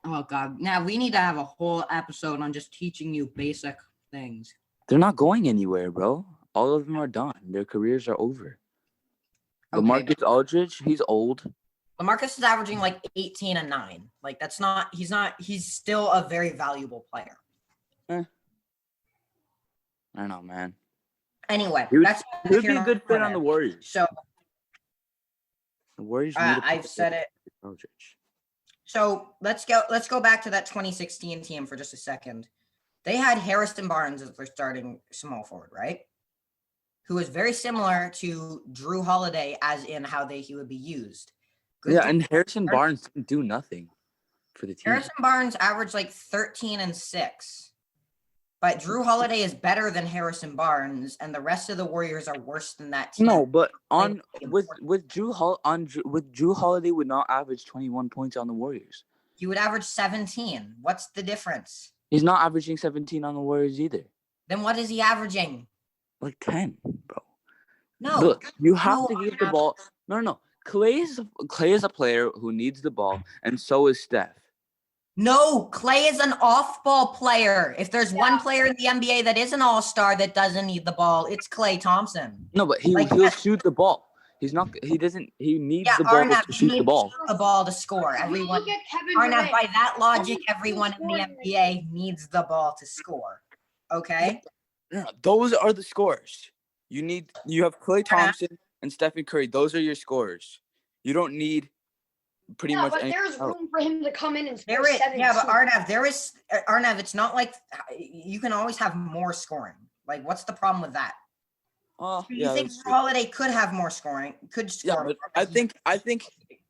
Oh God. Now we need to have a whole episode on just teaching you basic things. They're not going anywhere, bro. All of them are done. Their careers are over. Okay, LaMarcus Aldridge, he's old. LaMarcus is averaging like 18 and 9. Like that's not. He's still a very valuable player. I don't know, man. Anyway, He would- that's He would be a good fit on the Warriors. So The Warriors. need a I've said player it. like Aldridge. So let's go back to that 2016 team for just a second. They had Harrison Barnes as their starting small forward, right? Who is very similar to Drew Holiday, as in how he would be used. Good Yeah, thing- and Harrison Barnes didn't do nothing for the team. Harrison Barnes averaged like 13 and 6. But Drew Holiday is better than Harrison Barnes, and the rest of the Warriors are worse than that team. No, but on Like, with Drew Holiday would not average 21 points on the Warriors. he would average 17. What's the difference? He's not averaging 17 on the Warriors either. Then what is he averaging? Like 10, bro. No. Look, you have No, to give the Arnav. ball. No. Clay is a player who needs the ball, and so is Steph. No, Clay is an off-ball player. If there's one player in the NBA that is an all-star that doesn't need the ball, it's Clay Thompson. No, but Like, he'll yes. shoot the ball. He doesn't. He needs Yeah, the ball Arnav, to you shoot need the ball. to shoot the ball to score. You Everyone, look at Kevin Arnav, Durant. by that logic, Only everyone in the scoring right NBA needs the ball to score. Okay? No, those are the scores. You have Clay Thompson and Stephen Curry. Those are your scores. You don't need pretty Yeah, much but any. there's room for him to come in and score There is, 17. yeah, but Arnav, it's not like you can always have more scoring. Like, what's the problem with that? Oh, You yeah, think that's true. Holiday could have more scoring? Could Yeah, score but more, I he- think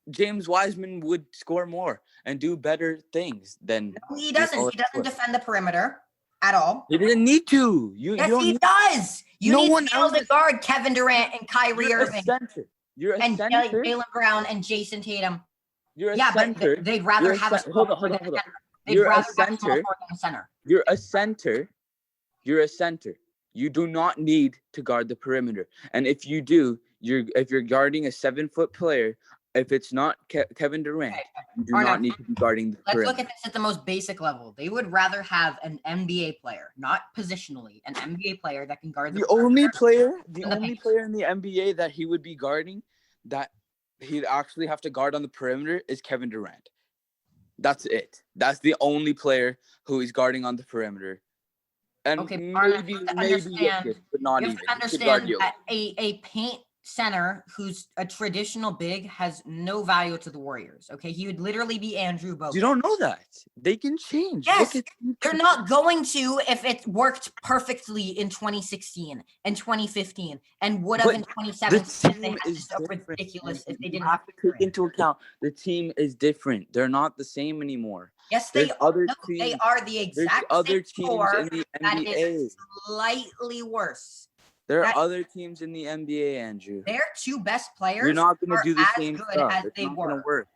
James Wiseman would score more and do better things than No, he James doesn't. He Holiday doesn't would. defend the perimeter at all. He didn't need to. You Yes, don't he need does. You No need one to be able else to is- guard Kevin Durant and Kyrie You're a Irving center. You're a and center. Jalen Brown and Jason Tatum. You're a Yeah, but center. they'd rather You're a have a cen- small hold on, forward hold on, than hold a on. center. They'd You're a rather have a small center. forward than a center. You're a center. You're a center. You do not need to guard the perimeter. And if you do, if you're guarding a 7-foot player, if it's not Kevin Durant, Okay, you do Arnav, not need to be guarding the Let's perimeter. look at this at the most basic level. They would rather have an NBA player, not positionally, an NBA player that can guard the The only player in the paint. in the NBA that he would be guarding that he'd actually have to guard on the perimeter is Kevin Durant. That's it. That's the only player who is guarding on the perimeter And Okay, Arnav, maybe you have to maybe understand. Jokic, but not You even. have to You could guard understand Jokic. that a paint center who's a traditional big has no value to the Warriors. Okay, he would literally be Andrew Bogut. You don't know that. They can change. Yes, Look at they're not going to if it worked perfectly in 2016 and 2015 and would have But in the 2017 if they team had is just a different. ridiculous if they You didn't have have to to take into account the team is different. They're not the same anymore. Yes, they There's are. other No, they teams. are the There's exact other same teams score in the that NBA. is slightly worse. There that- are other teams in the NBA, Andrew. Their two best players You're not going are to do the as same good stuff. as It's they not going to were. work.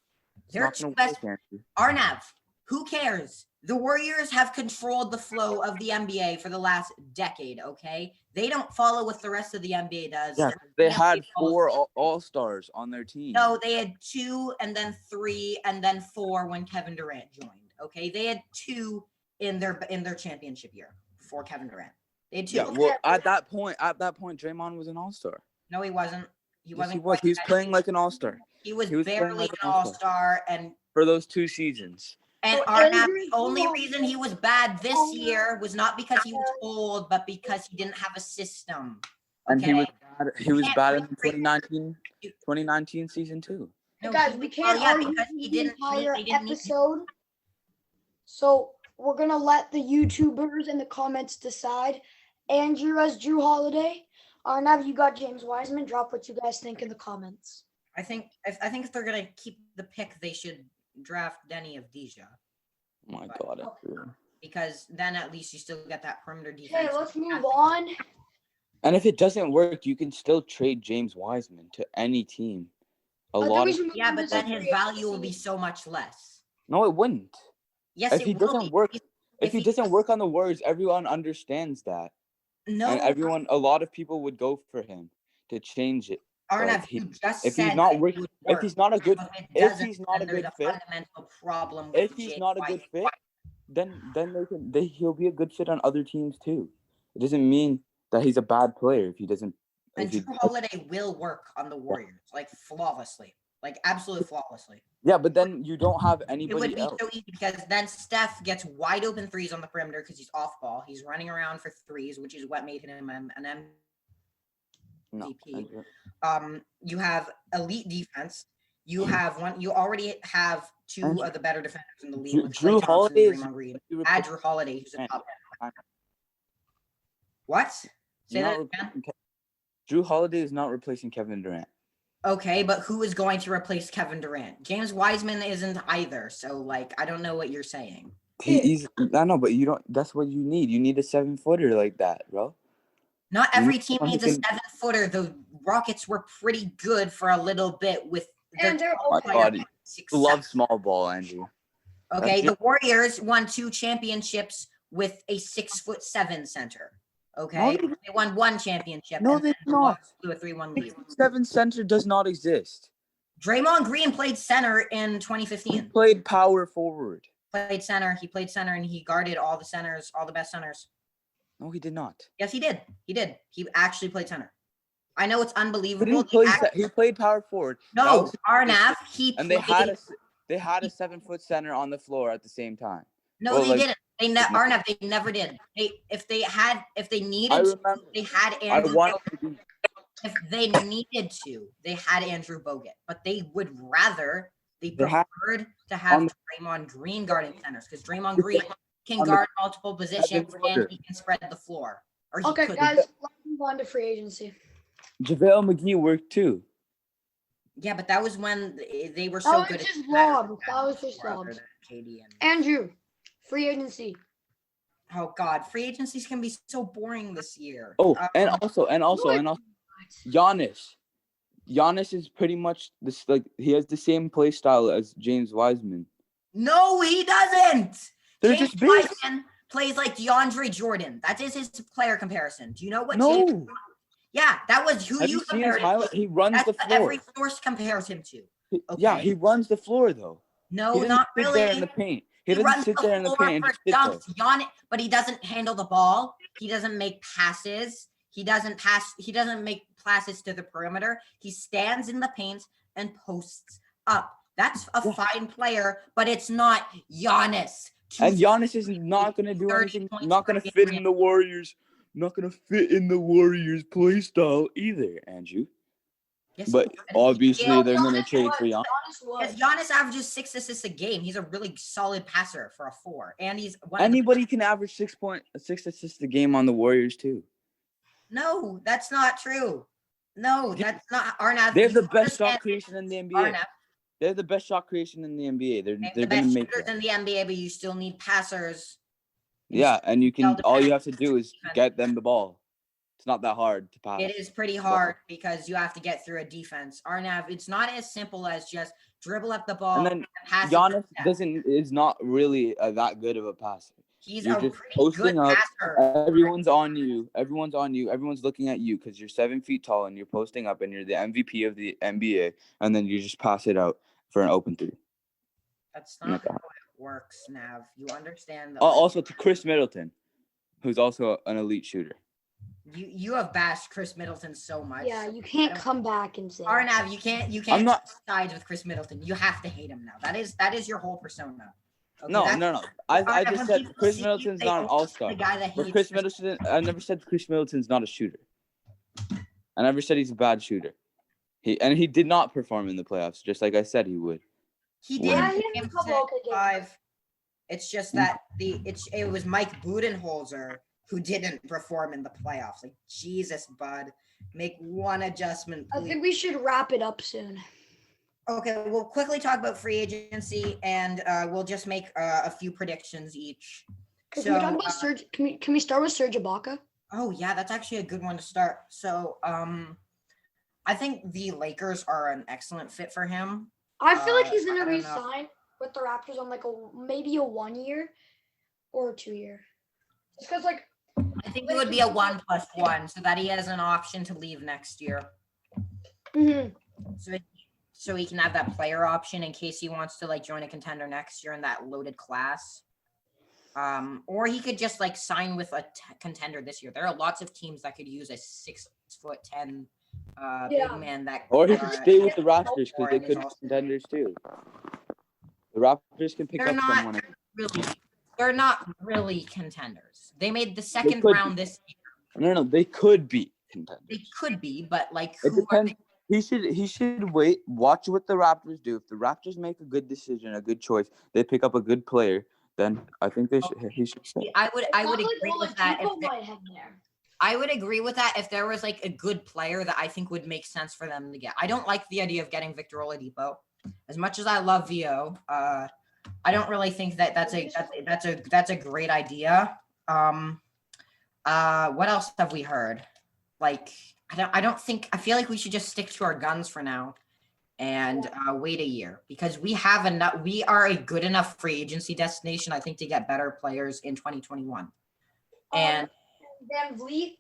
It's Their not two going to best work, Andrew. Arnav, who cares? The Warriors have controlled the flow of the NBA for the last decade, okay? They don't follow what the rest of the NBA does. Yeah, and they the had NBA follows- 4 all-stars on their team. No, they had 2 and then 3 and then 4 when Kevin Durant joined, okay? They had 2 in their championship year before Kevin Durant. They had 2. Yeah, well, at that point, Draymond was an all-star. No, he wasn't. He Yes, wasn't. he was. quite He was that- playing like an all-star He was he was playing barely like an an all-star. all-star, and for those 2 seasons. And So Arnav, Andrew the only Bogut- reason he was bad this year was not because he was old, but because he didn't have a system. And he was Okay. bad. He was can't bad in the break- 2019 season too. Hey No, guys, he- we well, can't yeah, argue because the he didn't. entire They didn't need to. episode. So we're gonna let the YouTubers in the comments decide. Andrew as Drew Holiday. Arnav, you got James Wiseman. Drop what you guys think in the comments. I think if they're gonna keep the pick, they should draft Denny of Deja, Oh my Right. God. Andrew. because then at least you still get that perimeter Okay, defense. let's move on. And if it doesn't work, you can still trade James Wiseman to any team. A I think lot we of should move Yeah, on but to then some his free value will be agency. so much less. no, it wouldn't. Yes, If it he will doesn't be. work, If if he doesn't work on the Warriors, everyone understands that, No, and a lot of people would go for him to change it. Arnav, he- you just if said he's not that working, it would if work. he's not a good, If it if doesn't, he's not a then there's good a fit, fundamental problem with if he's James not a good Wiseman. fit, then he'll be a good fit on other teams too. It doesn't mean that he's a bad player if he doesn't. And If he, Drew Holiday will work on the Warriors, like flawlessly, like absolutely flawlessly. yeah, but then you don't have It anybody would be else. so easy because then Steph gets wide open threes on the perimeter because he's off ball. He's running around for threes, which is what made him an No, MVP. You have elite defense. You have one. You already have 2 of the better defenders in the league. with Drew Klay Thompson Holiday and is Draymond Green. you Add replace- Drew Holiday, who's a Man, top. I'm- What? Say you're that not again. replacing Drew Holiday is not replacing Kevin Durant. Okay, but who is going to replace Kevin Durant? James Wiseman isn't either. So, like, I don't know what you're saying. He's I know, but you don't. That's what you need. You need a 7-footer like that, bro. Not You every need team someone who needs a can- 7-footer. The Rockets were pretty good for a little bit with their And they're top open. player, God, 6'7". You love small ball, Andrew. Okay, That's the Warriors won 2 championships with a 6'7" center. Okay, they- they won 1 championship. No, and they then did not. lost to a 3-1 lead. 7 center does not exist. Draymond Green played center in He 2015. played power forward. Played center. He played center and he guarded all the centers, all the best centers. No, he did not. Yes, he did. He did. He actually played center. I know it's He unbelievable. didn't play. He played power forward. That No, was- Arnav. He and played. they had a 7-foot center on the floor at the same time. No, well, they like- didn't. Arnav. They never did. If they I needed, to, remember. they had I Andrew. want Bogut. If they needed to, they had Andrew Bogut, but they would rather. They They had- preferred to have on Draymond Green guarding centers because Draymond Green can on the guard multiple positions and 7-footer. he can spread the floor. Or he Okay, could. guys, let's move on to free agency. JaVale McGee worked too. Yeah, but that was when they were That so was good. just it mattered lobs. That was just rather lobs. than KD and Andrew, free agency. oh god, free agencies can be so boring this year. Oh, Um, and also, Giannis. Giannis is pretty much this. Like he has the same play style as James Wiseman. no, he doesn't. They're James just big. Wiseman plays like DeAndre Jordan. That is his player comparison. Do you know what? James, No, yeah, that was who have you you seen his compared him highlight? to. He runs That's the what floor. every source compares him to. Yeah, okay. he runs the floor though. No, He doesn't not sit there in really. the paint. He He doesn't runs sit the there in the floor paint and for just sit there. dunks, but he doesn't handle the ball. He doesn't make passes. He doesn't pass. He doesn't make passes to the perimeter. He stands in the paint and posts up. That's a fine player, but it's not Giannis. And Giannis is not going to do 30 anything. points Not per going to game. fit in the Warriors. Not going to fit in the Warriors' play style either, Andrew. Yes, But he would. obviously, Yeah, they're going to Giannis trade would. for Giannis. because Giannis averages 6 assists a game. He's a really solid passer for a 4, and he's one. Anybody can average 6 assists a game on the Warriors too. No, that's not true. No, that's not Arnav. They're you the best shot understand creation in the NBA. Arnav. They're the best shot creation in the NBA. They're They're the going best to make shooters that. in the NBA, but you still need passers. Yeah, and you can. Well, All you have to do is get them the ball. It's not that hard to pass. It is pretty hard because you have to get through a defense. Arnav, it's not as simple as just dribble up the ball And then pass. Giannis is not really that good of a passer. He's You're a just pretty posting good up. passer. Everyone's on you. Everyone's looking at you because you're 7 feet tall and you're posting up and you're the MVP of the NBA. And then you just pass it out for an open 3. That's not how it works, Nav. You understand that? Also to Chris Middleton, who's also an elite shooter. You have bashed Chris Middleton so much. Yeah, you can't come back and say Arnav, you can't I'm not side with Chris Middleton. You have to hate him now. That is your whole persona. Okay, no. I Arnav, just when said people Chris see you, Middleton's they not an always all-star. the guy that But hates Chris Middleton, I never said Chris Middleton's not a shooter. I never said he's a bad shooter. He did not perform in the playoffs, just like I said he would. He When- did. Yeah, he He had a came couple okay games. 5. It's just that it was Mike Budenholzer who didn't perform in the playoffs. Like, Jesus, bud, make one adjustment, I please. think we should wrap it up soon. Okay, we'll quickly talk about free agency, and we'll just make a few predictions each. Can we talk about Serge? Can we start with Serge Ibaka? Oh yeah, that's actually a good one to start. So, I think the Lakers are an excellent fit for him. I feel like he's I gonna don't know. re-sign with the Raptors on like maybe a 1 year or a 2 year. Just because like I think it would be a 1+1, so that he has an option to leave next year. mhm. So he can have that player option in case he wants to like join a contender next year in that loaded class. Or he could just like sign with a contender this year. There are lots of teams that could use a 6'10" Yeah. big man that. Or he could stay with the Raptors because they and is could be also- contenders too. The Raptors can pick They're up not someone. really. They're not really contenders. They made the second could round be. this year. No, they could be contenders. They could be, but like It who are depends. they? He should wait. Watch what the Raptors do. If the Raptors make a good decision, a good choice, they pick up a good player. Then I think he should stay. I would It's not like agree with that. Oladipo might have there. I would agree with that if there was like a good player that I think would make sense for them to get. I don't like the idea of getting Victor Oladipo. As much as I love VO, I don't really think that's a great idea. What else have we heard? Like I feel like we should just stick to our guns for now and wait a year because we are a good enough free agency destination, I think, to get better players in 2021. And Van Vliet.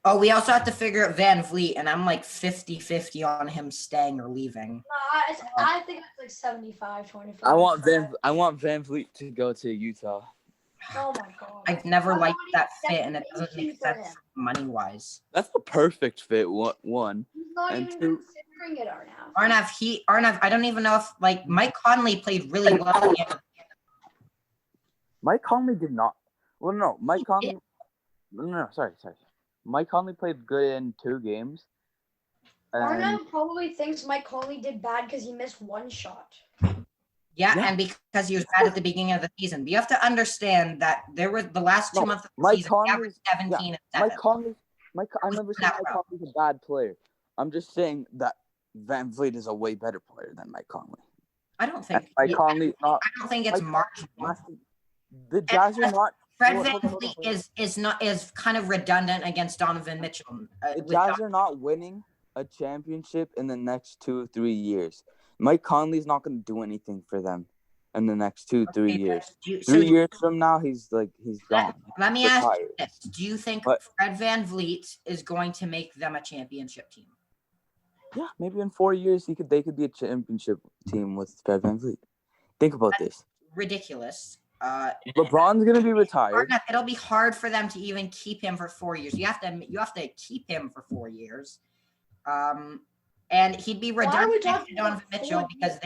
oh, we also have to figure out Van Vliet, and I'm like 50-50 on him staying or leaving. I think it's like 75-25. I want Van Vliet to go to Utah. Oh my god. I've never I'm liked not that even fit, and it doesn't make for sense him. money-wise. That's a perfect fit. One. He's not And even two- considering it right now. Arnav, I don't even know if like Mike Conley played really well. in the Mike Conley did not. Well, no, Mike Conley. No, sorry. Mike Conley played good in 2 games. Arnav probably thinks Mike Conley did bad because he missed one shot. Yeah, Yeah. and because he was bad at the beginning of the season. But you have to understand that there were the last 2 No, months of the Mike season, he averaged Conley's- 17 and 7. I never said Not Mike wrong. Conley's a bad player. I'm just saying that Van Vliet is a way better player than Mike Conley. I don't And think Mike Conley not. I don't think it's Mike marginal. The Jazz are not. Fred Hold Van on, hold on, Vliet hold on. is kind of redundant against Donovan Mitchell. The Jazz are not winning a championship in the next 2 or 3 years. Mike Conley's not going to do anything for them in the next 2 or 3 years. 3 years from now, he's gone. Let me ask you Retired. this. Do you think But- Fred Van Vliet is going to make them a championship team? Yeah, maybe in 4 years they could be a championship team with Fred Van Vliet. Think about this. Ridiculous. LeBron's gonna be retired. It'll be hard for them to even keep him for 4 years. You have to keep him for 4 years. And he'd be Why are we redundant next to talking about Donovan 4 Mitchell because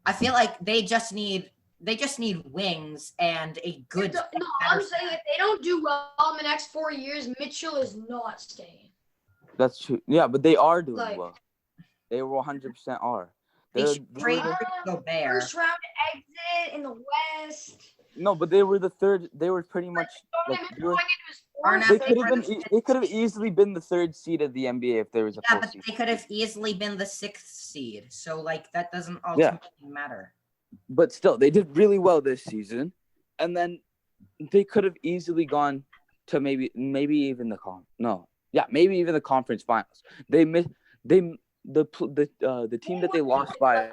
I feel like they just need they just need wings and a good. No, I'm saying if they don't do well in the next 4 years, Mitchell is not staying. That's true. Yeah, but they are doing Like- well. They 100% are. They They're- should they trade were Rudy Gobert. First round exit in the West. no, but they were the third. They were pretty much like Donovan they were. going into his Arnett, fourth, They they could have were been. the They could have easily been the third seed of the NBA if there was a Yeah, full but season. they could have easily been the 6th seed. So like that doesn't ultimately matter. But still, they did really well this season, and then they could have easily gone to maybe even the maybe even the conference finals. They missed. The team that they lost by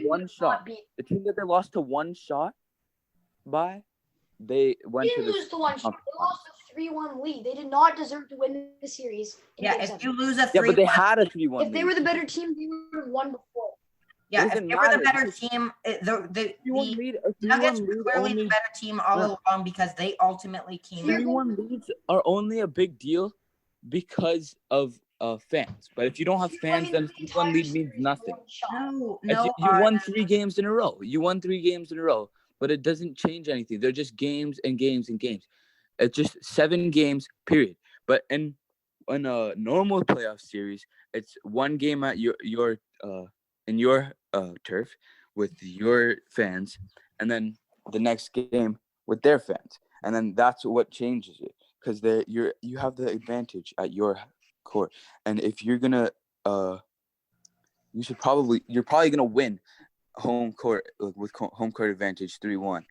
one shot. The team that they lost to one shot by, they went They to didn't the lose to one shot. conference They lost a 3-1 lead. They did not deserve to win the series. in Yeah, Game if 7. you lose a Yeah, 3 but they had a 3-1 If they were the better team, they would have won before. yeah, if doesn't they were the matter better because team, the 3-1 lead. A 3-1 Nuggets were lead clearly the only. better team all Yeah. along because they ultimately came out. 3-1 leads are only a big deal because of fans. But if you don't have fans, then 3-1 lead means nothing. No, If no, you won Arnett. 3 games in a row. You won 3 games in a row, but it doesn't change anything. They're just games and games and games. It's just 7 games, period. But in a normal playoff series, it's 1 game at your in your turf with your fans, and then the next game with their fans, and then that's what changes it because you have the advantage at your court, and if you're gonna you're probably gonna win home court with home court advantage 3-1.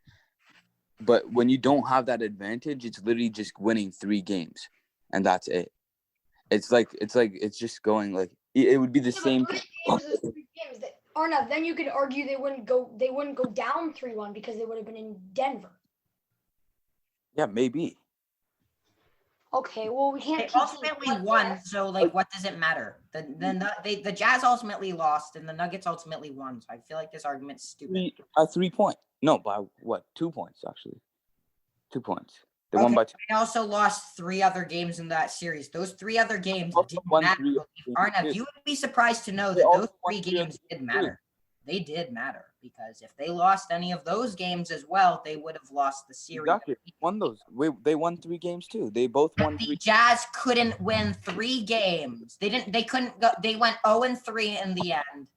But when you don't have that advantage, it's literally just winning 3 games, and that's it. It's just going like it would be the same. 3 games is 3 games. Arnav, then you could argue they wouldn't go down 3-1 because they would have been in Denver. Yeah, maybe. Okay, well we can't. They keep saying ultimately what won, if. so like, what does it matter? The Jazz ultimately lost, and the Nuggets ultimately won. So I feel like this argument's stupid. 3 point. No, by what? 2 points actually. 2 points. They won Okay, by 2. they also lost 3 other games in that series. Those 3 other games Also didn't won matter. 3 Arnav, games. you would be surprised to know They that also those won 3 3 games did matter. They did matter because if they lost any of those games as well, they would have lost the series. Exactly. Won those. They won 3 games too. They both But won the 3. Jazz couldn't win 3 games. They couldn't go. They went 0-3 in the end.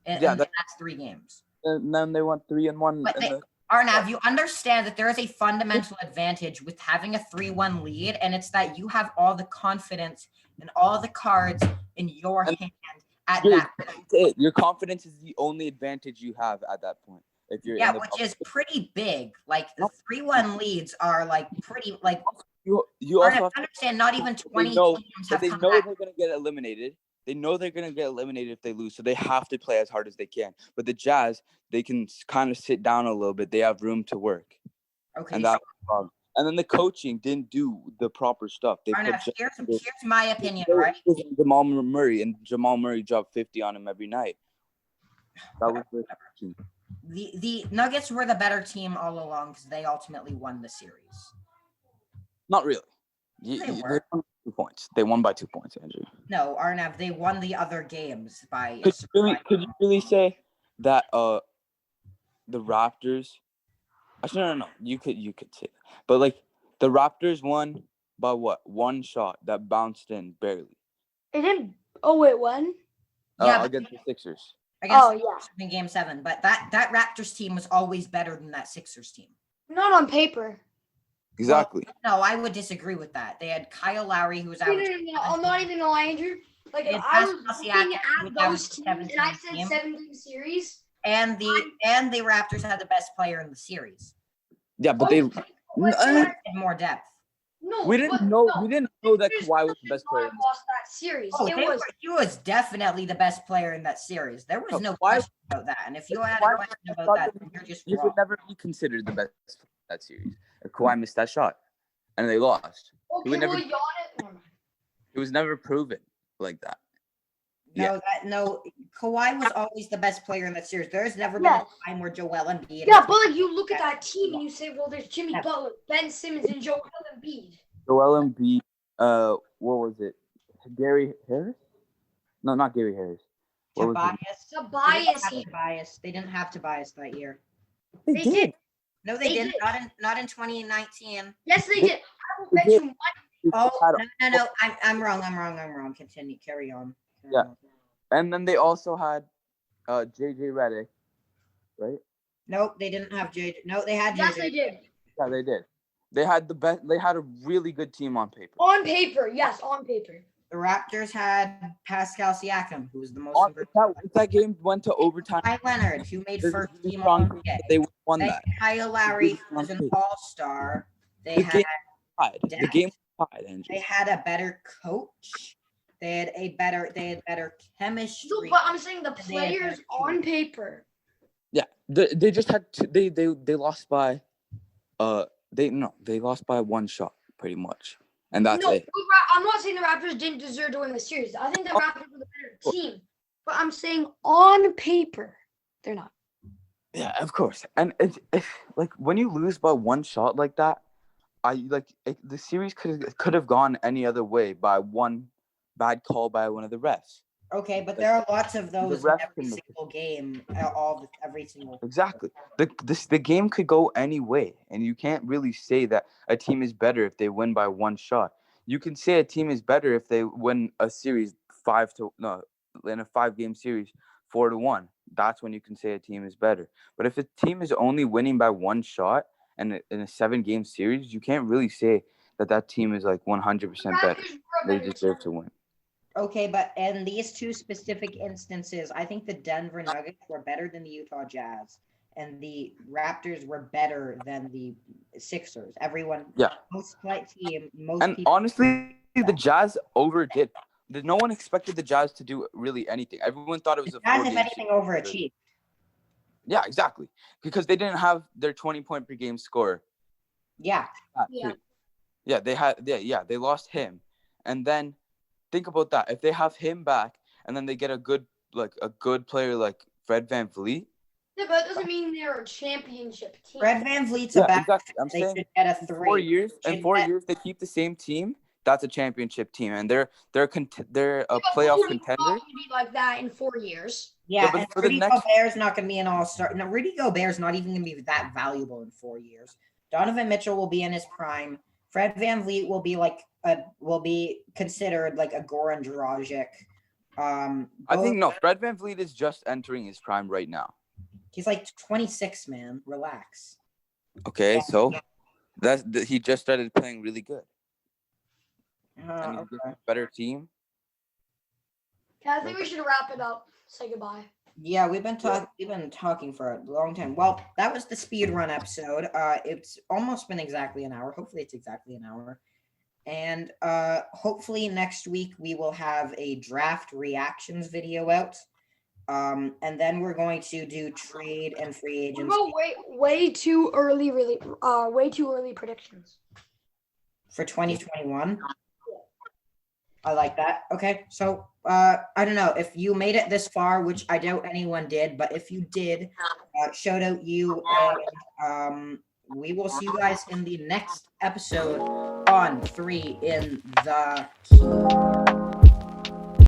Yeah, in the next 3 games. And then they won 3-1. But Arnav, you understand that there is a fundamental advantage with having a 3-1 lead, and it's that you have all the confidence and all the cards in your hand at that point. Your confidence is the only advantage you have at that point. If you're in the which is pretty big. Like the 3-1 leads are like pretty like. you Arnav, also have understand not even 20 know teams that have they come know back. they're gonna get eliminated. They know they're gonna get eliminated if they lose, so they have to play as hard as they can. But the Jazz, they can kind of sit down a little bit. They have room to work, Okay, and that's the problem. And then the coaching didn't do the proper stuff. They Arnav, put here's my opinion, right? Jamal Murray, and Jamal Murray dropped 50 on him every night. That was the coaching. The Nuggets were the better team all along because they ultimately won the series. Not really. They They were. won 2 points. They won by 2 points, Andrew. No, Arnav, they won the other games by. Could you really say that the Raptors? Actually, no. You could say that, but like the Raptors won by what? 1 shot that bounced in barely. It didn't. Oh wait, when? Yeah, but against the Sixers. against Oh the yeah, Sixers in Game 7, but that Raptors team was always better than that Sixers team. not on paper. Exactly. No, I would disagree with that. They had Kyle Lowry, who was No, averaging. I'm not even gonna lie, Andrew. Like if It I has was Siakam, looking who at was those teams averaging and I 17 said 7-game series, And the Raptors had the best player in the series. Yeah, but they. Had more depth. no, We didn't but know. no, We didn't know that Sixers Kawhi was the did best not player. have lost that series. Oh, It he was definitely the best player in that series. There was no Kawhi- question about that. And if you had a Kawhi- question I about thought that, that then you're just You wrong. would never be considered the best player in that series. Kawhi missed that shot, and they lost. okay, would never- well, Giannis. It was never proven like that. Yeah. No, Kawhi was always the best player in that series. There's never been Yes. a time where Joel Embiid. Yeah, but like you look at that team and you say, well, there's Jimmy Yeah. Butler, Ben Simmons, and Joel Embiid. Joel Embiid. What was it? Gary Harris? No, not Gary Harris. What was it? Tobias. Tobias. Tobias. They didn't have Tobias that year. They They did. did. No, They they didn't. did. Not in 2019. Yes, they They- did. I will they bet did. you money. Oh Had- no! I'm wrong. Continue. Carry on. Yeah. And then they also had JJ Redick, right? Nope, they didn't have JJ. No, they had JJ. Yes, they did. Yeah, they did. They had the best. They had a really good team on paper. On paper, yes, on paper. The Raptors had Pascal Siakam, who was the most If improved. that game went to overtime, Kawhi Leonard, who made there's a first really team strong All case NBA. that they won They that. had Kyle Lowry, who was an All-Star. They The had game tied. The depth. game was tied, Andrew. They had a better coach. They had better chemistry. So, but I'm saying the They had players better on team. paper. Yeah, they just had to, they lost by they lost by one shot pretty much, and that's No, it. I'm not saying the Raptors didn't deserve to win the series. I think the Raptors were the better team. But I'm saying on paper, they're not. Yeah, of course. And it's like when you lose by one shot like that, the series could have gone any other way by one bad call by one of the refs. Okay, but there are lots of those in ref every can make it. single game. Every single. Exactly. The game could go any way, and you can't really say that a team is better if they win by one shot. You can say a team is better if they win a series in a 5-game series 4-1. That's when you can say a team is better. But if a team is only winning by one shot and in a 7-game series, you can't really say that team is like 100% better. Raptors were a They better deserve team. to win. Okay, but in these two specific instances, I think the Denver Nuggets were better than the Utah Jazz, and the Raptors were better than the Sixers. Everyone, Yeah. most play team, most And people. honestly, the Jazz overdid. No one expected the Jazz to do really anything. Everyone thought it was The a Jazz, 4-game if anything, overachieved. Yeah, exactly. Because they didn't have their 20-point per game scorer. Yeah, Yeah. Yeah, they lost him. And then think about that. If they have him back and then they get a good player like Fred VanVleet. Yeah, but it doesn't mean they're a championship team. Fred VanVleet's a Yeah, back. exactly. I'm They saying should get a in 3. 4 years, Should get- they keep the same team. That's a championship team, and they're a But playoff Rudy's contender. not gonna be like that in 4 years. Yeah, but and for the Rudy next- Gobert's not going to be an all-star. No, Rudy Gobert's not even going to be that valuable in 4 years. Donovan Mitchell will be in his prime. Fred VanVleet will be considered like a Goran Dragic. I think no. Fred VanVleet is just entering his prime right now. He's like 26, man. Relax. Okay, Yeah. so he just started playing really good. And he's Okay. a better team. Okay, I think we should wrap it up. Say goodbye. Yeah, we've been talking for a long time. Well, that was the speed run episode. It's almost been exactly an hour. Hopefully it's exactly an hour. And hopefully next week we will have a draft reactions video out. And then we're going to do trade and free We agents go way too early, really. Way too early predictions. for 2021. I like that. Okay, so I don't know if you made it this far, which I doubt anyone did, but if you did, shout out you. And we will see you guys in the next episode on 3 in the Key.